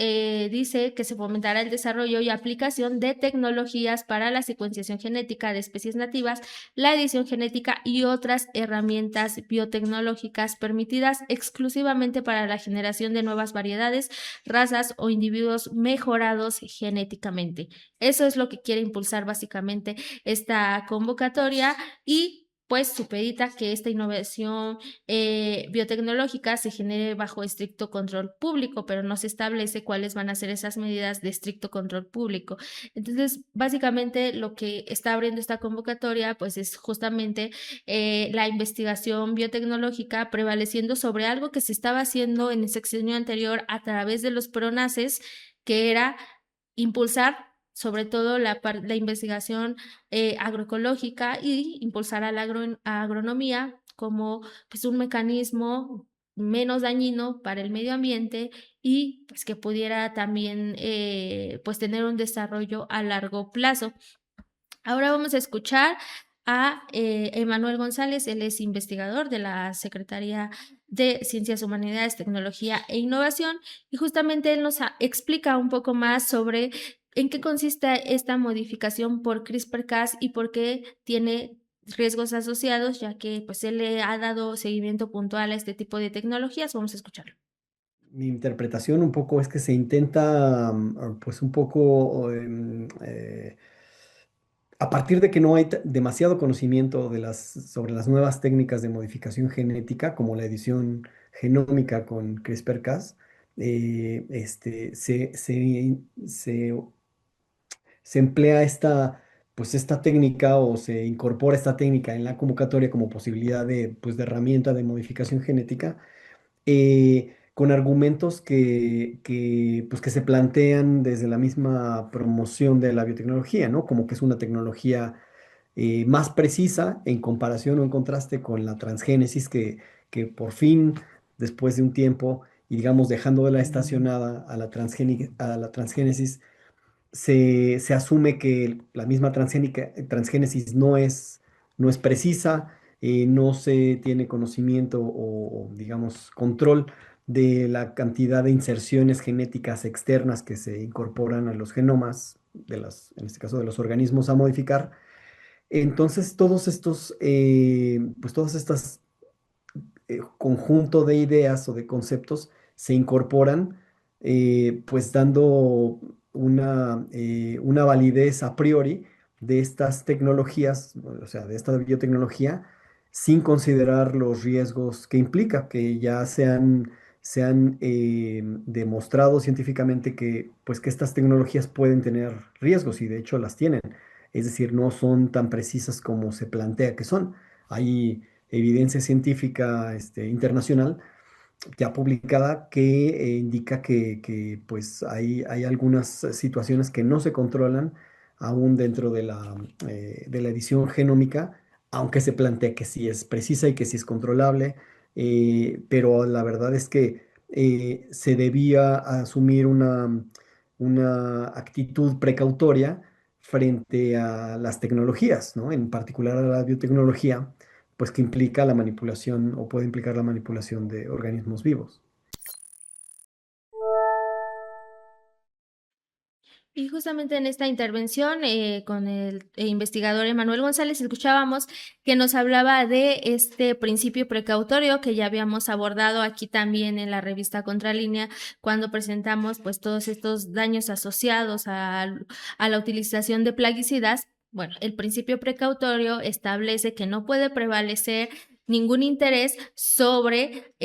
dice que se fomentará el desarrollo y aplicación de tecnologías para la secuenciación genética de especies nativas, la edición genética y otras herramientas biotecnológicas permitidas exclusivamente para la generación de nuevas variedades, razas o individuos mejorados genéticamente. Eso es lo que quiere impulsar básicamente esta convocatoria y pues supedita que esta innovación biotecnológica se genere bajo estricto control público, pero no se establece cuáles van a ser esas medidas de estricto control público. Entonces, básicamente lo que está abriendo esta convocatoria, pues es justamente la investigación biotecnológica prevaleciendo sobre algo que se estaba haciendo en el sexenio anterior a través de los PRONACES, que era impulsar sobre todo la investigación agroecológica y impulsar a la agronomía como pues, un mecanismo menos dañino para el medio ambiente y pues, que pudiera también pues, tener un desarrollo a largo plazo. Ahora vamos a escuchar a Emanuel González, él es investigador de la Secretaría de Ciencias, Humanidades, Tecnología e Innovación y justamente él nos explica un poco más sobre en qué consiste esta modificación por CRISPR-Cas y por qué tiene riesgos asociados, ya que pues él le ha dado seguimiento puntual a este tipo de tecnologías. Vamos a escucharlo. Mi interpretación un poco es que se intenta, pues un poco, a partir de que no hay demasiado conocimiento sobre las nuevas técnicas de modificación genética, como la edición genómica con CRISPR-Cas, se emplea pues esta técnica o se incorpora esta técnica en la convocatoria como posibilidad pues de herramienta de modificación genética con argumentos pues que se plantean desde la misma promoción de la biotecnología, ¿no? Como que es una tecnología más precisa en comparación o en contraste con la transgénesis que por fin, después de un tiempo, y digamos dejándola estacionada a la transgénesis, se asume que la misma transgénesis no es no es precisa, no se tiene conocimiento o, digamos, control de la cantidad de inserciones genéticas externas que se incorporan a los genomas en este caso de los organismos a modificar. Entonces, todas estas conjunto de ideas o de conceptos se incorporan, pues dando una validez a priori de estas tecnologías, o sea, de esta biotecnología, sin considerar los riesgos que implica, que ya se han demostrado científicamente que, pues, que estas tecnologías pueden tener riesgos y de hecho las tienen. Es decir, no son tan precisas como se plantea que son. Hay evidencia científica internacional ya publicada que indica que, pues hay algunas situaciones que no se controlan aún dentro de la edición genómica, aunque se plantea que sí es precisa y que sí es controlable, pero la verdad es que se debía asumir una actitud precautoria frente a las tecnologías, ¿no? En particular a la biotecnología, pues que implica la manipulación o puede implicar la manipulación de organismos vivos. Y justamente en esta intervención con el investigador Emanuel González escuchábamos que nos hablaba de este principio precautorio que ya habíamos abordado aquí también en la revista Contralínea cuando presentamos pues todos estos daños asociados a la utilización de plaguicidas. Bueno, el principio precautorio establece que no puede prevalecer ningún interés sobre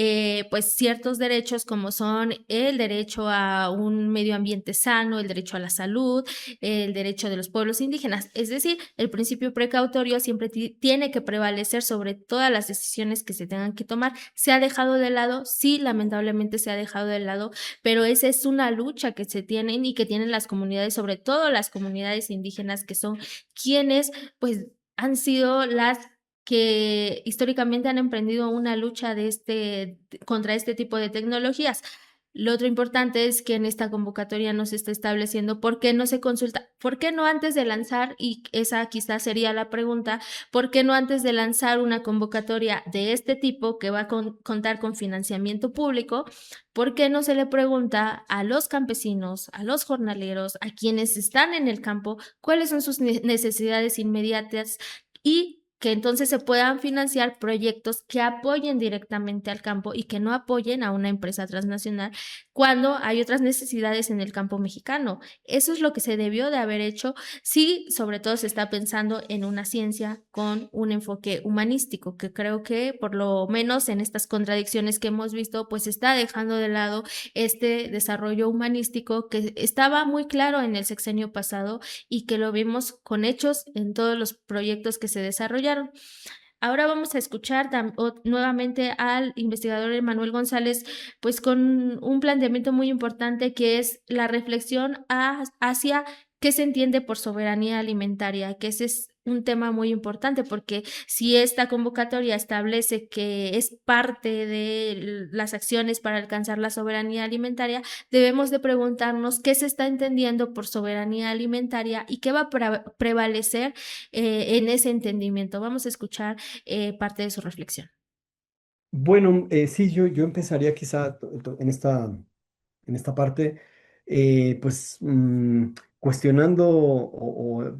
pues ciertos derechos como son el derecho a un medio ambiente sano, el derecho a la salud, el derecho de los pueblos indígenas. Es decir, el principio precautorio siempre tiene que prevalecer sobre todas las decisiones que se tengan que tomar. Se ha dejado de lado, sí, lamentablemente se ha dejado de lado, pero esa es una lucha que se tienen y que tienen las comunidades, sobre todo las comunidades indígenas, que son quienes pues han sido las que históricamente han emprendido una lucha contra este tipo de tecnologías. Lo otro importante es que en esta convocatoria no se está estableciendo por qué no se consulta, por qué no antes de lanzar, y esa quizás sería la pregunta, por qué no antes de lanzar una convocatoria de este tipo que va a contar con financiamiento público, por qué no se le pregunta a los campesinos, a los jornaleros, a quienes están en el campo, cuáles son sus necesidades inmediatas y que entonces se puedan financiar proyectos que apoyen directamente al campo y que no apoyen a una empresa transnacional cuando hay otras necesidades en el campo mexicano. Eso es lo que se debió de haber hecho si sobre todo se está pensando en una ciencia con un enfoque humanístico, que creo que por lo menos en estas contradicciones que hemos visto, pues está dejando de lado este desarrollo humanístico que estaba muy claro en el sexenio pasado y que lo vimos con hechos en todos los proyectos que se desarrollaron. Ahora vamos a escuchar nuevamente al investigador Emanuel González, pues con un planteamiento muy importante que es la reflexión hacia qué se entiende por soberanía alimentaria, que ese es un tema muy importante porque si esta convocatoria establece que es parte de las acciones para alcanzar la soberanía alimentaria, debemos de preguntarnos qué se está entendiendo por soberanía alimentaria y qué va a prevalecer en ese entendimiento. Vamos a escuchar parte de su reflexión. Bueno, sí, yo empezaría quizá en esta parte, pues cuestionando o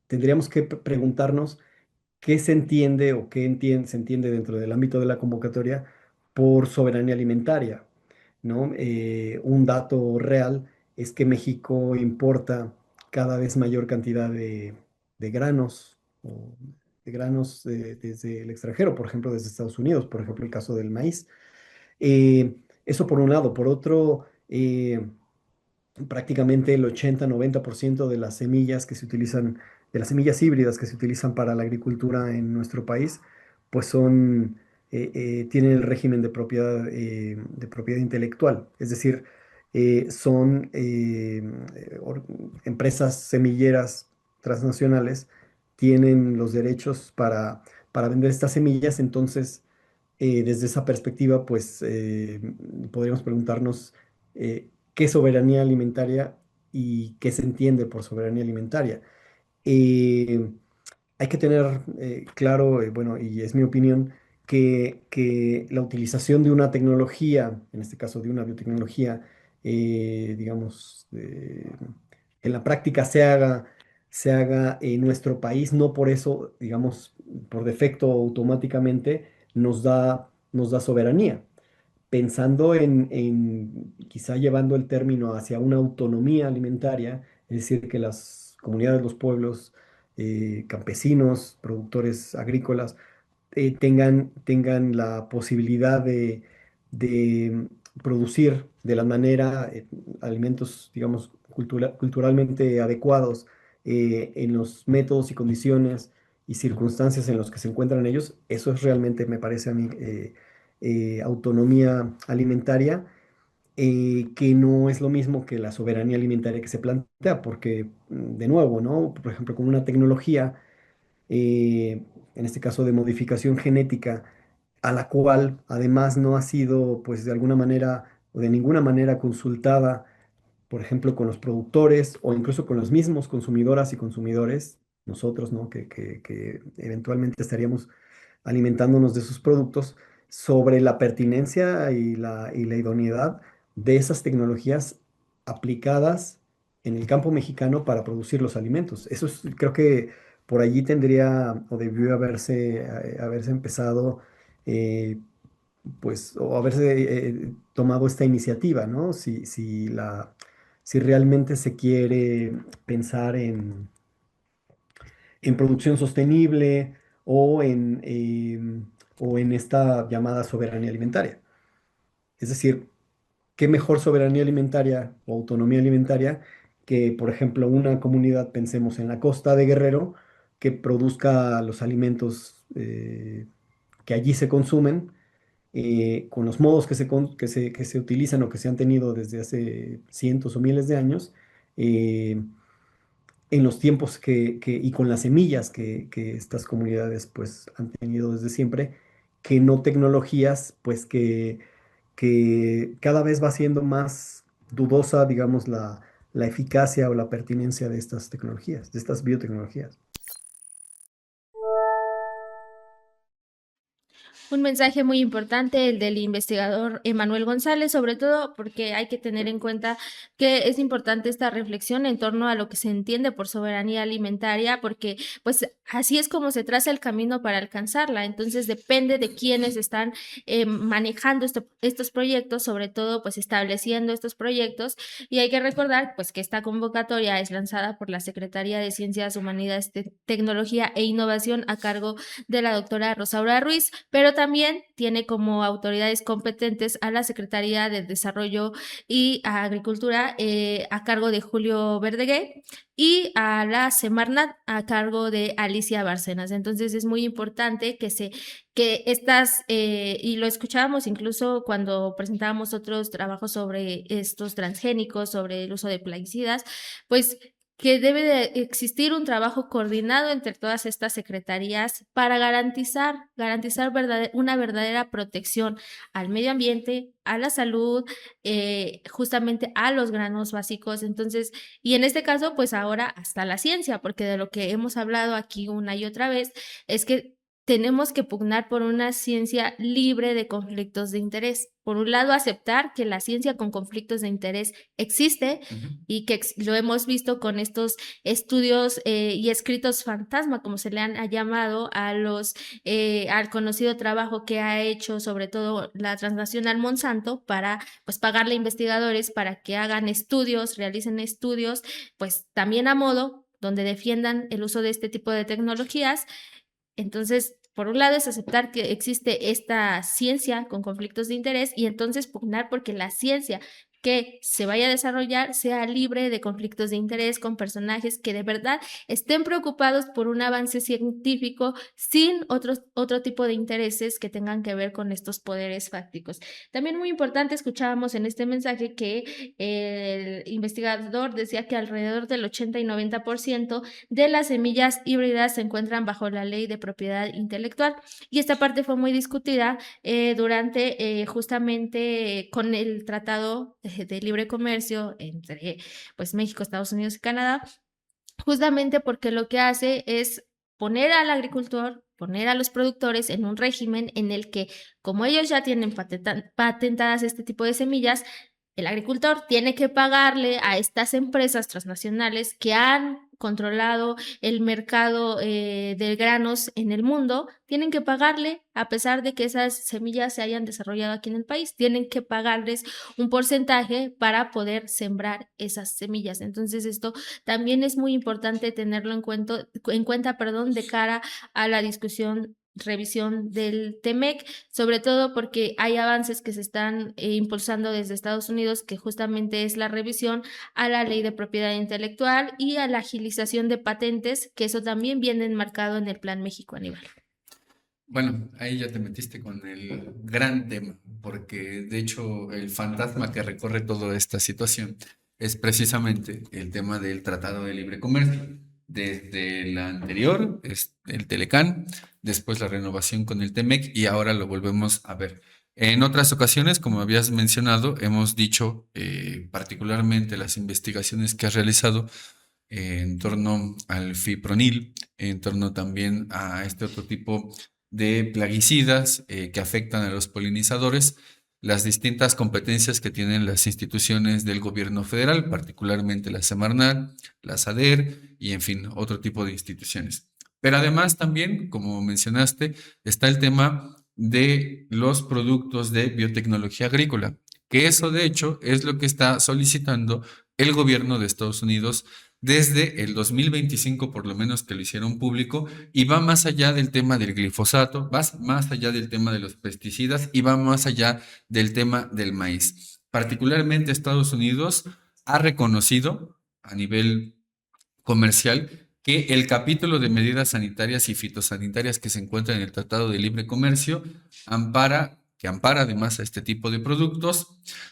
tendríamos que preguntarnos qué se entiende o se entiende dentro del ámbito de la convocatoria por soberanía alimentaria, ¿no? Un dato real es que México importa cada vez mayor cantidad de granos, o de granos desde el extranjero, por ejemplo, desde Estados Unidos, por ejemplo, el caso del maíz. Eso por un lado. Por otro, prácticamente el 80-90% de las semillas que se utilizan, de las semillas híbridas que se utilizan para la agricultura en nuestro país, pues tienen el régimen de propiedad intelectual. Es decir, son empresas semilleras transnacionales, tienen los derechos para vender estas semillas, entonces desde esa perspectiva, pues podríamos preguntarnos qué soberanía alimentaria y qué se entiende por soberanía alimentaria. Eh, hay que tener claro, bueno, y es mi opinión, que la utilización de una tecnología, en este caso de una biotecnología, digamos, en la práctica se haga en nuestro país, no por eso, digamos, por defecto automáticamente nos da soberanía. Pensando en quizá llevando el término hacia una autonomía alimentaria, es decir, que las comunidades, los pueblos, campesinos, productores agrícolas, tengan la posibilidad de producir de la manera alimentos, digamos, culturalmente adecuados en los métodos y condiciones y circunstancias en los que se encuentran ellos, eso es realmente, me parece a mí, autonomía alimentaria, que no es lo mismo que la soberanía alimentaria que se plantea, porque, de nuevo, ¿no? Por ejemplo, con una tecnología en este caso de modificación genética, a la cual además no ha sido, pues de alguna manera o de ninguna manera consultada, por ejemplo, con los productores o incluso con los mismos consumidoras y consumidores, nosotros, ¿no? Que eventualmente estaríamos alimentándonos de sus productos, sobre la pertinencia y la idoneidad de esas tecnologías aplicadas en el campo mexicano para producir los alimentos. Eso es, creo que por allí tendría o debió haberse empezado, eh, pues, o haberse tomado esta iniciativa, ¿no? Si realmente se quiere pensar en producción sostenible o o en esta llamada soberanía alimentaria. Es decir, ¿qué mejor soberanía alimentaria o autonomía alimentaria que, por ejemplo, una comunidad, pensemos en la costa de Guerrero, que produzca los alimentos que allí se consumen, con los modos que se utilizan o que se han tenido desde hace cientos o miles de años, eh, en los tiempos y con las semillas que estas comunidades pues han tenido desde siempre, que no tecnologías pues que cada vez va siendo más dudosa, digamos, la eficacia o la pertinencia de estas tecnologías, de estas biotecnologías. Un mensaje muy importante, el del investigador Emanuel González, sobre todo porque hay que tener en cuenta que es importante esta reflexión en torno a lo que se entiende por soberanía alimentaria, porque pues así es como se traza el camino para alcanzarla. Entonces depende de quiénes están manejando estos proyectos, sobre todo pues estableciendo estos proyectos. Y hay que recordar pues que esta convocatoria es lanzada por la Secretaría de Ciencias, Humanidades, Tecnología e Innovación a cargo de la doctora Rosaura Ruiz, pero también tiene como autoridades competentes a la Secretaría de Desarrollo y Agricultura a cargo de Julio Verdeguer y a la Semarnat a cargo de Alicia Bárcenas. Entonces es muy importante que estas, y lo escuchábamos incluso cuando presentábamos otros trabajos sobre estos transgénicos, sobre el uso de plaguicidas, pues que debe de existir un trabajo coordinado entre todas estas secretarías para garantizar una verdadera protección al medio ambiente, a la salud, justamente a los granos básicos. Entonces, y en este caso, pues ahora hasta la ciencia, porque de lo que hemos hablado aquí una y otra vez es que tenemos que pugnar por una ciencia libre de conflictos de interés. Por un lado, aceptar que la ciencia con conflictos de interés existe y que lo hemos visto con estos estudios y escritos fantasma, como se le han llamado al conocido trabajo que ha hecho sobre todo la transnacional Monsanto para pues pagarle a investigadores para que hagan estudios, realicen estudios, pues también a modo donde defiendan el uso de este tipo de tecnologías. Entonces, por un lado es aceptar que existe esta ciencia con conflictos de interés y entonces pugnar porque la ciencia que se vaya a desarrollar sea libre de conflictos de interés con personajes que de verdad estén preocupados por un avance científico sin otro tipo de intereses que tengan que ver con estos poderes fácticos. También muy importante, escuchábamos en este mensaje que el investigador decía que alrededor del 80 y 90% de las semillas híbridas se encuentran bajo la ley de propiedad intelectual y esta parte fue muy discutida durante justamente con el tratado de libre comercio entre pues México, Estados Unidos y Canadá, justamente porque lo que hace es poner al agricultor, poner a los productores en un régimen en el que, como ellos ya tienen patentadas este tipo de semillas, el agricultor tiene que pagarle a estas empresas transnacionales que han controlado el mercado de granos en el mundo, tienen que pagarle, a pesar de que esas semillas se hayan desarrollado aquí en el país, tienen que pagarles un porcentaje para poder sembrar esas semillas. Entonces, esto también es muy importante tenerlo en cuenta, de cara a la discusión revisión del TEMEC, sobre todo porque hay avances que se están impulsando desde Estados Unidos, que justamente es la revisión a la ley de propiedad intelectual y a la agilización de patentes, que eso también viene enmarcado en el Plan México, Aníbal. Bueno, ahí ya te metiste con el gran tema, porque de hecho el fantasma que recorre toda esta situación es precisamente el tema del Tratado de Libre Comercio. Desde la anterior, es el Telecán, después la renovación con el TEMEC y ahora lo volvemos a ver. En otras ocasiones, como habías mencionado, hemos dicho particularmente las investigaciones que has realizado en torno al fipronil, en torno también a este otro tipo de plaguicidas que afectan a los polinizadores, las distintas competencias que tienen las instituciones del gobierno federal, particularmente la Semarnat, la SADER y en fin, otro tipo de instituciones. Pero además también, como mencionaste, está el tema de los productos de biotecnología agrícola, que eso de hecho es lo que está solicitando el gobierno de Estados Unidos desde el 2025, por lo menos que lo hicieron público, y va más allá del tema del glifosato, va más allá del tema de los pesticidas y va más allá del tema del maíz. Particularmente Estados Unidos ha reconocido a nivel comercial que el capítulo de medidas sanitarias y fitosanitarias que se encuentra en el Tratado de Libre Comercio que ampara además a este tipo de productos,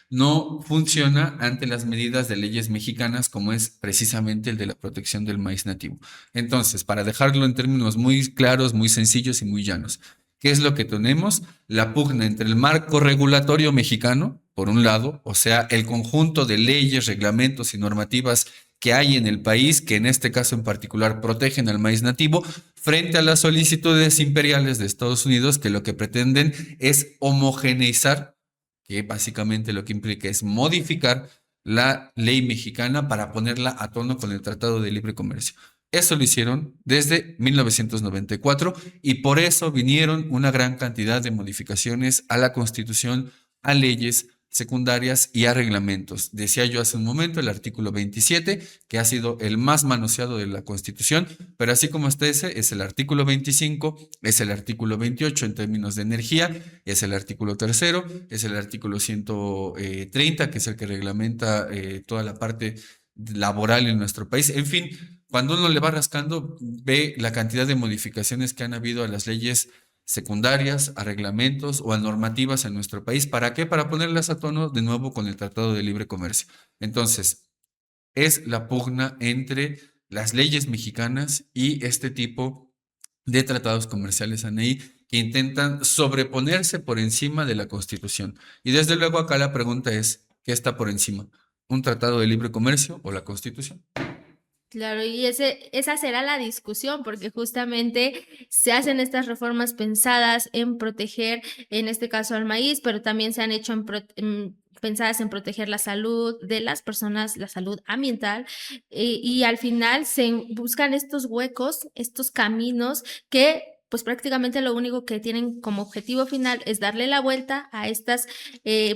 no funciona ante las medidas de leyes mexicanas como es precisamente el de la protección del maíz nativo. Entonces, para dejarlo en términos muy claros, muy sencillos y muy llanos, ¿qué es lo que tenemos? La pugna entre el marco regulatorio mexicano, por un lado, o sea, el conjunto de leyes, reglamentos y normativas que hay en el país, que en este caso en particular protegen al maíz nativo, frente a las solicitudes imperiales de Estados Unidos, que lo que pretenden es homogeneizar, que básicamente lo que implica es modificar la ley mexicana para ponerla a tono con el Tratado de Libre Comercio. Eso lo hicieron desde 1994 y por eso vinieron una gran cantidad de modificaciones a la Constitución, a leyes secundarias y a reglamentos. Decía yo hace un momento el artículo 27, que ha sido el más manoseado de la Constitución, pero así como está ese, es el artículo 25, es el artículo 28 en términos de energía, es el artículo 3, es el artículo 130, que es el que reglamenta toda la parte laboral en nuestro país. En fin, cuando uno le va rascando, ve la cantidad de modificaciones que han habido a las leyes secundarias, a reglamentos o a normativas en nuestro país. ¿Para qué? Para ponerlas a tono de nuevo con el Tratado de Libre Comercio. Entonces, es la pugna entre las leyes mexicanas y este tipo de tratados comerciales ANEI que intentan sobreponerse por encima de la Constitución. Y desde luego acá la pregunta es, ¿qué está por encima? ¿Un tratado de libre comercio o la Constitución? Claro, y esa será la discusión, porque justamente se hacen estas reformas pensadas en proteger, en este caso al maíz, pero también se han hecho pensadas en proteger la salud de las personas, la salud ambiental, y al final se buscan estos huecos, estos caminos que pues prácticamente lo único que tienen como objetivo final es darle la vuelta a estas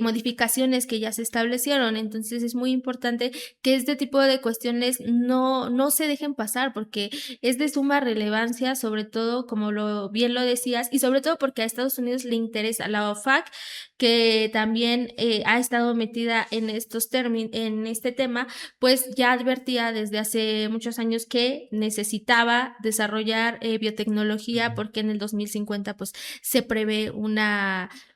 modificaciones que ya se establecieron. Entonces es muy importante que este tipo de cuestiones no se dejen pasar, porque es de suma relevancia, sobre todo, como bien lo decías, y sobre todo porque a Estados Unidos le interesa. La OFAC, que también ha estado metida en en este tema, pues ya advertía desde hace muchos años que necesitaba desarrollar biotecnología, porque en el 2050 pues se prevé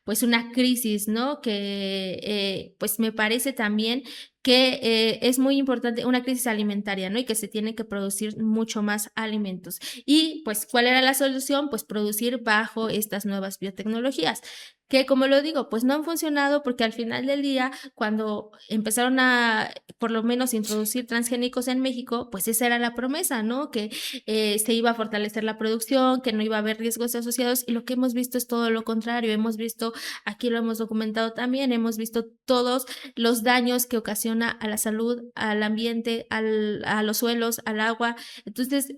pues una crisis, ¿no? Que pues me parece también que es muy importante una crisis alimentaria, ¿no? Y que se tiene que producir mucho más alimentos. Y pues, ¿cuál era la solución? Pues producir bajo estas nuevas biotecnologías, que como lo digo, pues no han funcionado porque al final del día, cuando empezaron a, por lo menos, introducir transgénicos en México, pues esa era la promesa, ¿no? Que se iba a fortalecer la producción, que no iba a haber riesgos asociados, y lo que hemos visto es todo lo contrario. Hemos visto, aquí lo hemos documentado también, hemos visto todos los daños que ocasiona a la salud, al ambiente, a los suelos, al agua. Entonces,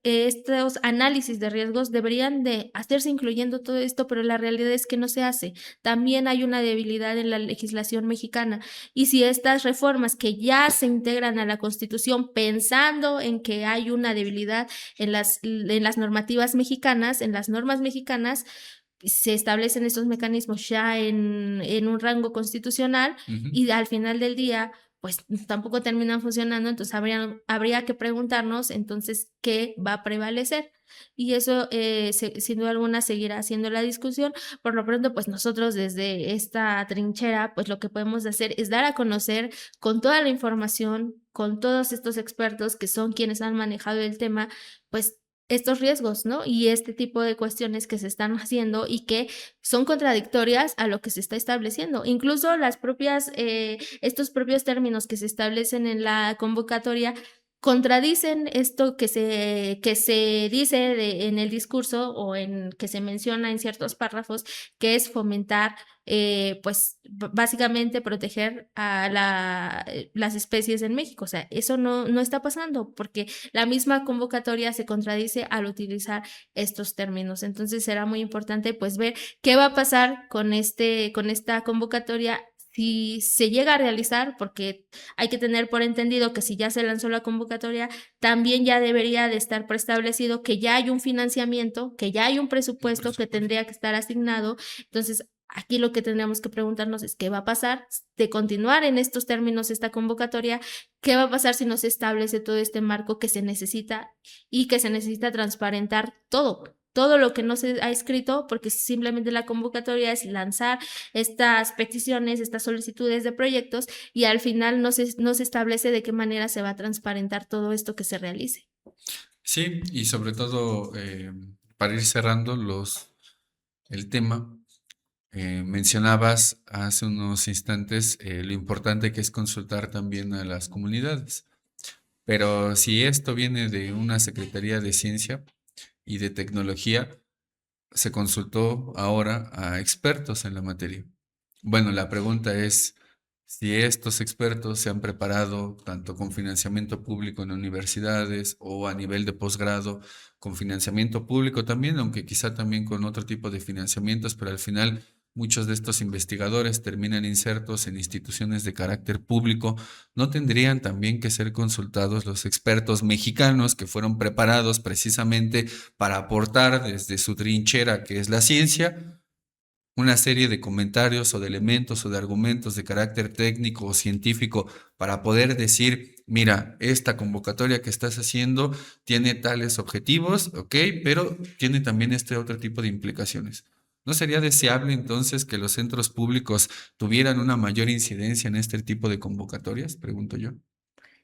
estos análisis de riesgos deberían de hacerse incluyendo todo esto, pero la realidad es que no se hace. También hay una debilidad en la legislación mexicana, y si estas reformas que ya se integran a la Constitución pensando en que hay una debilidad en las normativas mexicanas, en las normas mexicanas, se establecen estos mecanismos ya en un rango constitucional, Ujú. y al final del día pues tampoco terminan funcionando. Entonces habría que preguntarnos entonces qué va a prevalecer, y eso sin duda alguna seguirá siendo la discusión. Por lo pronto, pues nosotros desde esta trinchera, pues lo que podemos hacer es dar a conocer con toda la información, con todos estos expertos que son quienes han manejado el tema, pues estos riesgos, ¿no? Y este tipo de cuestiones que se están haciendo y que son contradictorias a lo que se está estableciendo. Incluso estos propios términos que se establecen en la convocatoria contradicen esto que se dice en el discurso, o en que se menciona en ciertos párrafos, que es fomentar, pues básicamente proteger a las especies en México. O sea, eso no está pasando porque la misma convocatoria se contradice al utilizar estos términos. Entonces será muy importante pues ver qué va a pasar con esta convocatoria si se llega a realizar, porque hay que tener por entendido que si ya se lanzó la convocatoria, también ya debería de estar preestablecido que ya hay un financiamiento, que ya hay un presupuesto que tendría que estar asignado. Entonces, aquí lo que tendríamos que preguntarnos es qué va a pasar de continuar en estos términos esta convocatoria, qué va a pasar si no se establece todo este marco que se necesita, y que se necesita transparentar todo lo que no se ha escrito, porque simplemente la convocatoria es lanzar estas peticiones, estas solicitudes de proyectos, y al final no se establece de qué manera se va a transparentar todo esto que se realice. Sí, y sobre todo, para ir cerrando el tema, mencionabas hace unos instantes lo importante que es consultar también a las comunidades. Pero si esto viene de una Secretaría de Ciencia y de Tecnología, se consultó ahora a expertos en la materia. Bueno, la pregunta es si estos expertos se han preparado tanto con financiamiento público en universidades o a nivel de posgrado con financiamiento público también, aunque quizá también con otro tipo de financiamientos, pero al final muchos de estos investigadores terminan insertos en instituciones de carácter público. ¿No tendrían también que ser consultados los expertos mexicanos que fueron preparados precisamente para aportar desde su trinchera, que es la ciencia, una serie de comentarios o de elementos o de argumentos de carácter técnico o científico para poder decir, mira, esta convocatoria que estás haciendo tiene tales objetivos, ok, pero tiene también este otro tipo de implicaciones? ¿No sería deseable entonces que los centros públicos tuvieran una mayor incidencia en este tipo de convocatorias? Pregunto yo.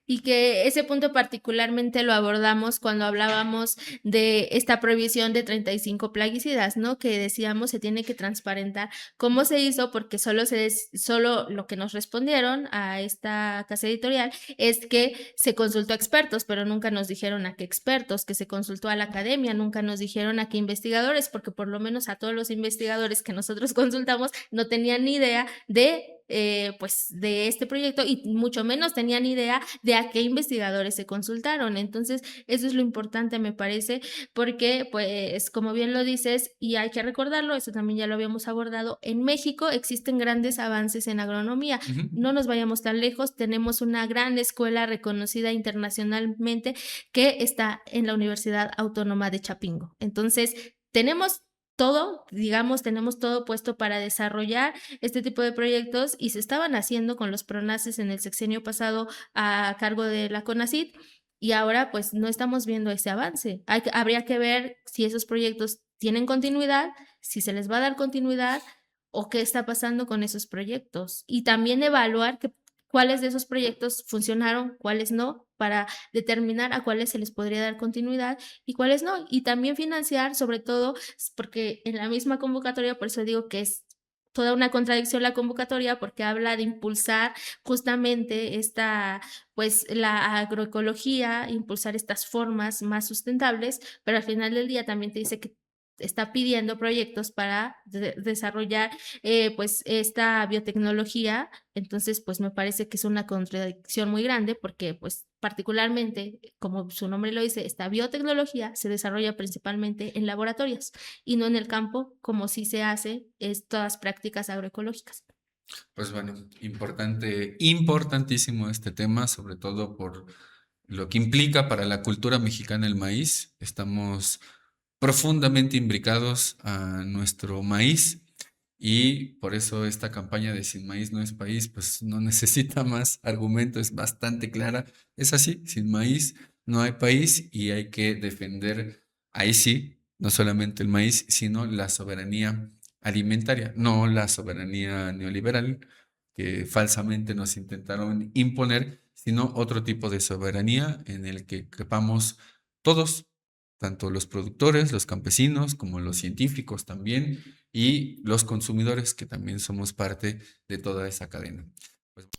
Y que ese punto particularmente lo abordamos cuando hablábamos de esta prohibición de 35 plaguicidas, ¿no? Que decíamos se tiene que transparentar cómo se hizo, porque solo lo que nos respondieron a esta casa editorial es que se consultó a expertos, pero nunca nos dijeron a qué expertos, que se consultó a la academia, nunca nos dijeron a qué investigadores, porque por lo menos a todos los investigadores que nosotros consultamos no tenían ni idea pues de este proyecto, y mucho menos tenían idea de a qué investigadores se consultaron. Entonces, eso es lo importante, me parece, porque, pues, como bien lo dices, y hay que recordarlo, eso también ya lo habíamos abordado, en México existen grandes avances en agronomía. Ujú. No nos vayamos tan lejos, tenemos una gran escuela reconocida internacionalmente que está en la Universidad Autónoma de Chapingo. Entonces, tenemos todo puesto para desarrollar este tipo de proyectos, y se estaban haciendo con los PRONACES en el sexenio pasado a cargo de la CONACYT, y ahora pues no estamos viendo ese avance. Habría que ver si esos proyectos tienen continuidad, si se les va a dar continuidad, o qué está pasando con esos proyectos. Y también evaluar cuáles de esos proyectos funcionaron, cuáles no, para determinar a cuáles se les podría dar continuidad y cuáles no. Y también financiar, sobre todo, porque en la misma convocatoria, por eso digo que es toda una contradicción la convocatoria, porque habla de impulsar justamente pues la agroecología, impulsar estas formas más sustentables, pero al final del día también te dice que está pidiendo proyectos para desarrollar pues esta biotecnología. Entonces pues me parece que es una contradicción muy grande, porque pues particularmente, como su nombre lo dice, esta biotecnología se desarrolla principalmente en laboratorios y no en el campo, como sí se hace estas prácticas agroecológicas. Pues bueno, importantísimo este tema, sobre todo por lo que implica para la cultura mexicana el maíz. Estamos profundamente imbricados a nuestro maíz y por eso esta campaña de Sin Maíz no es país, pues no necesita más argumento, es bastante clara. Es así, sin maíz no hay país y hay que defender, ahí sí, no solamente el maíz, sino la soberanía alimentaria, no la soberanía neoliberal que falsamente nos intentaron imponer, sino otro tipo de soberanía en el que quepamos todos, tanto los productores, los campesinos, como los científicos también, y los consumidores, que también somos parte de toda esa cadena. Pues,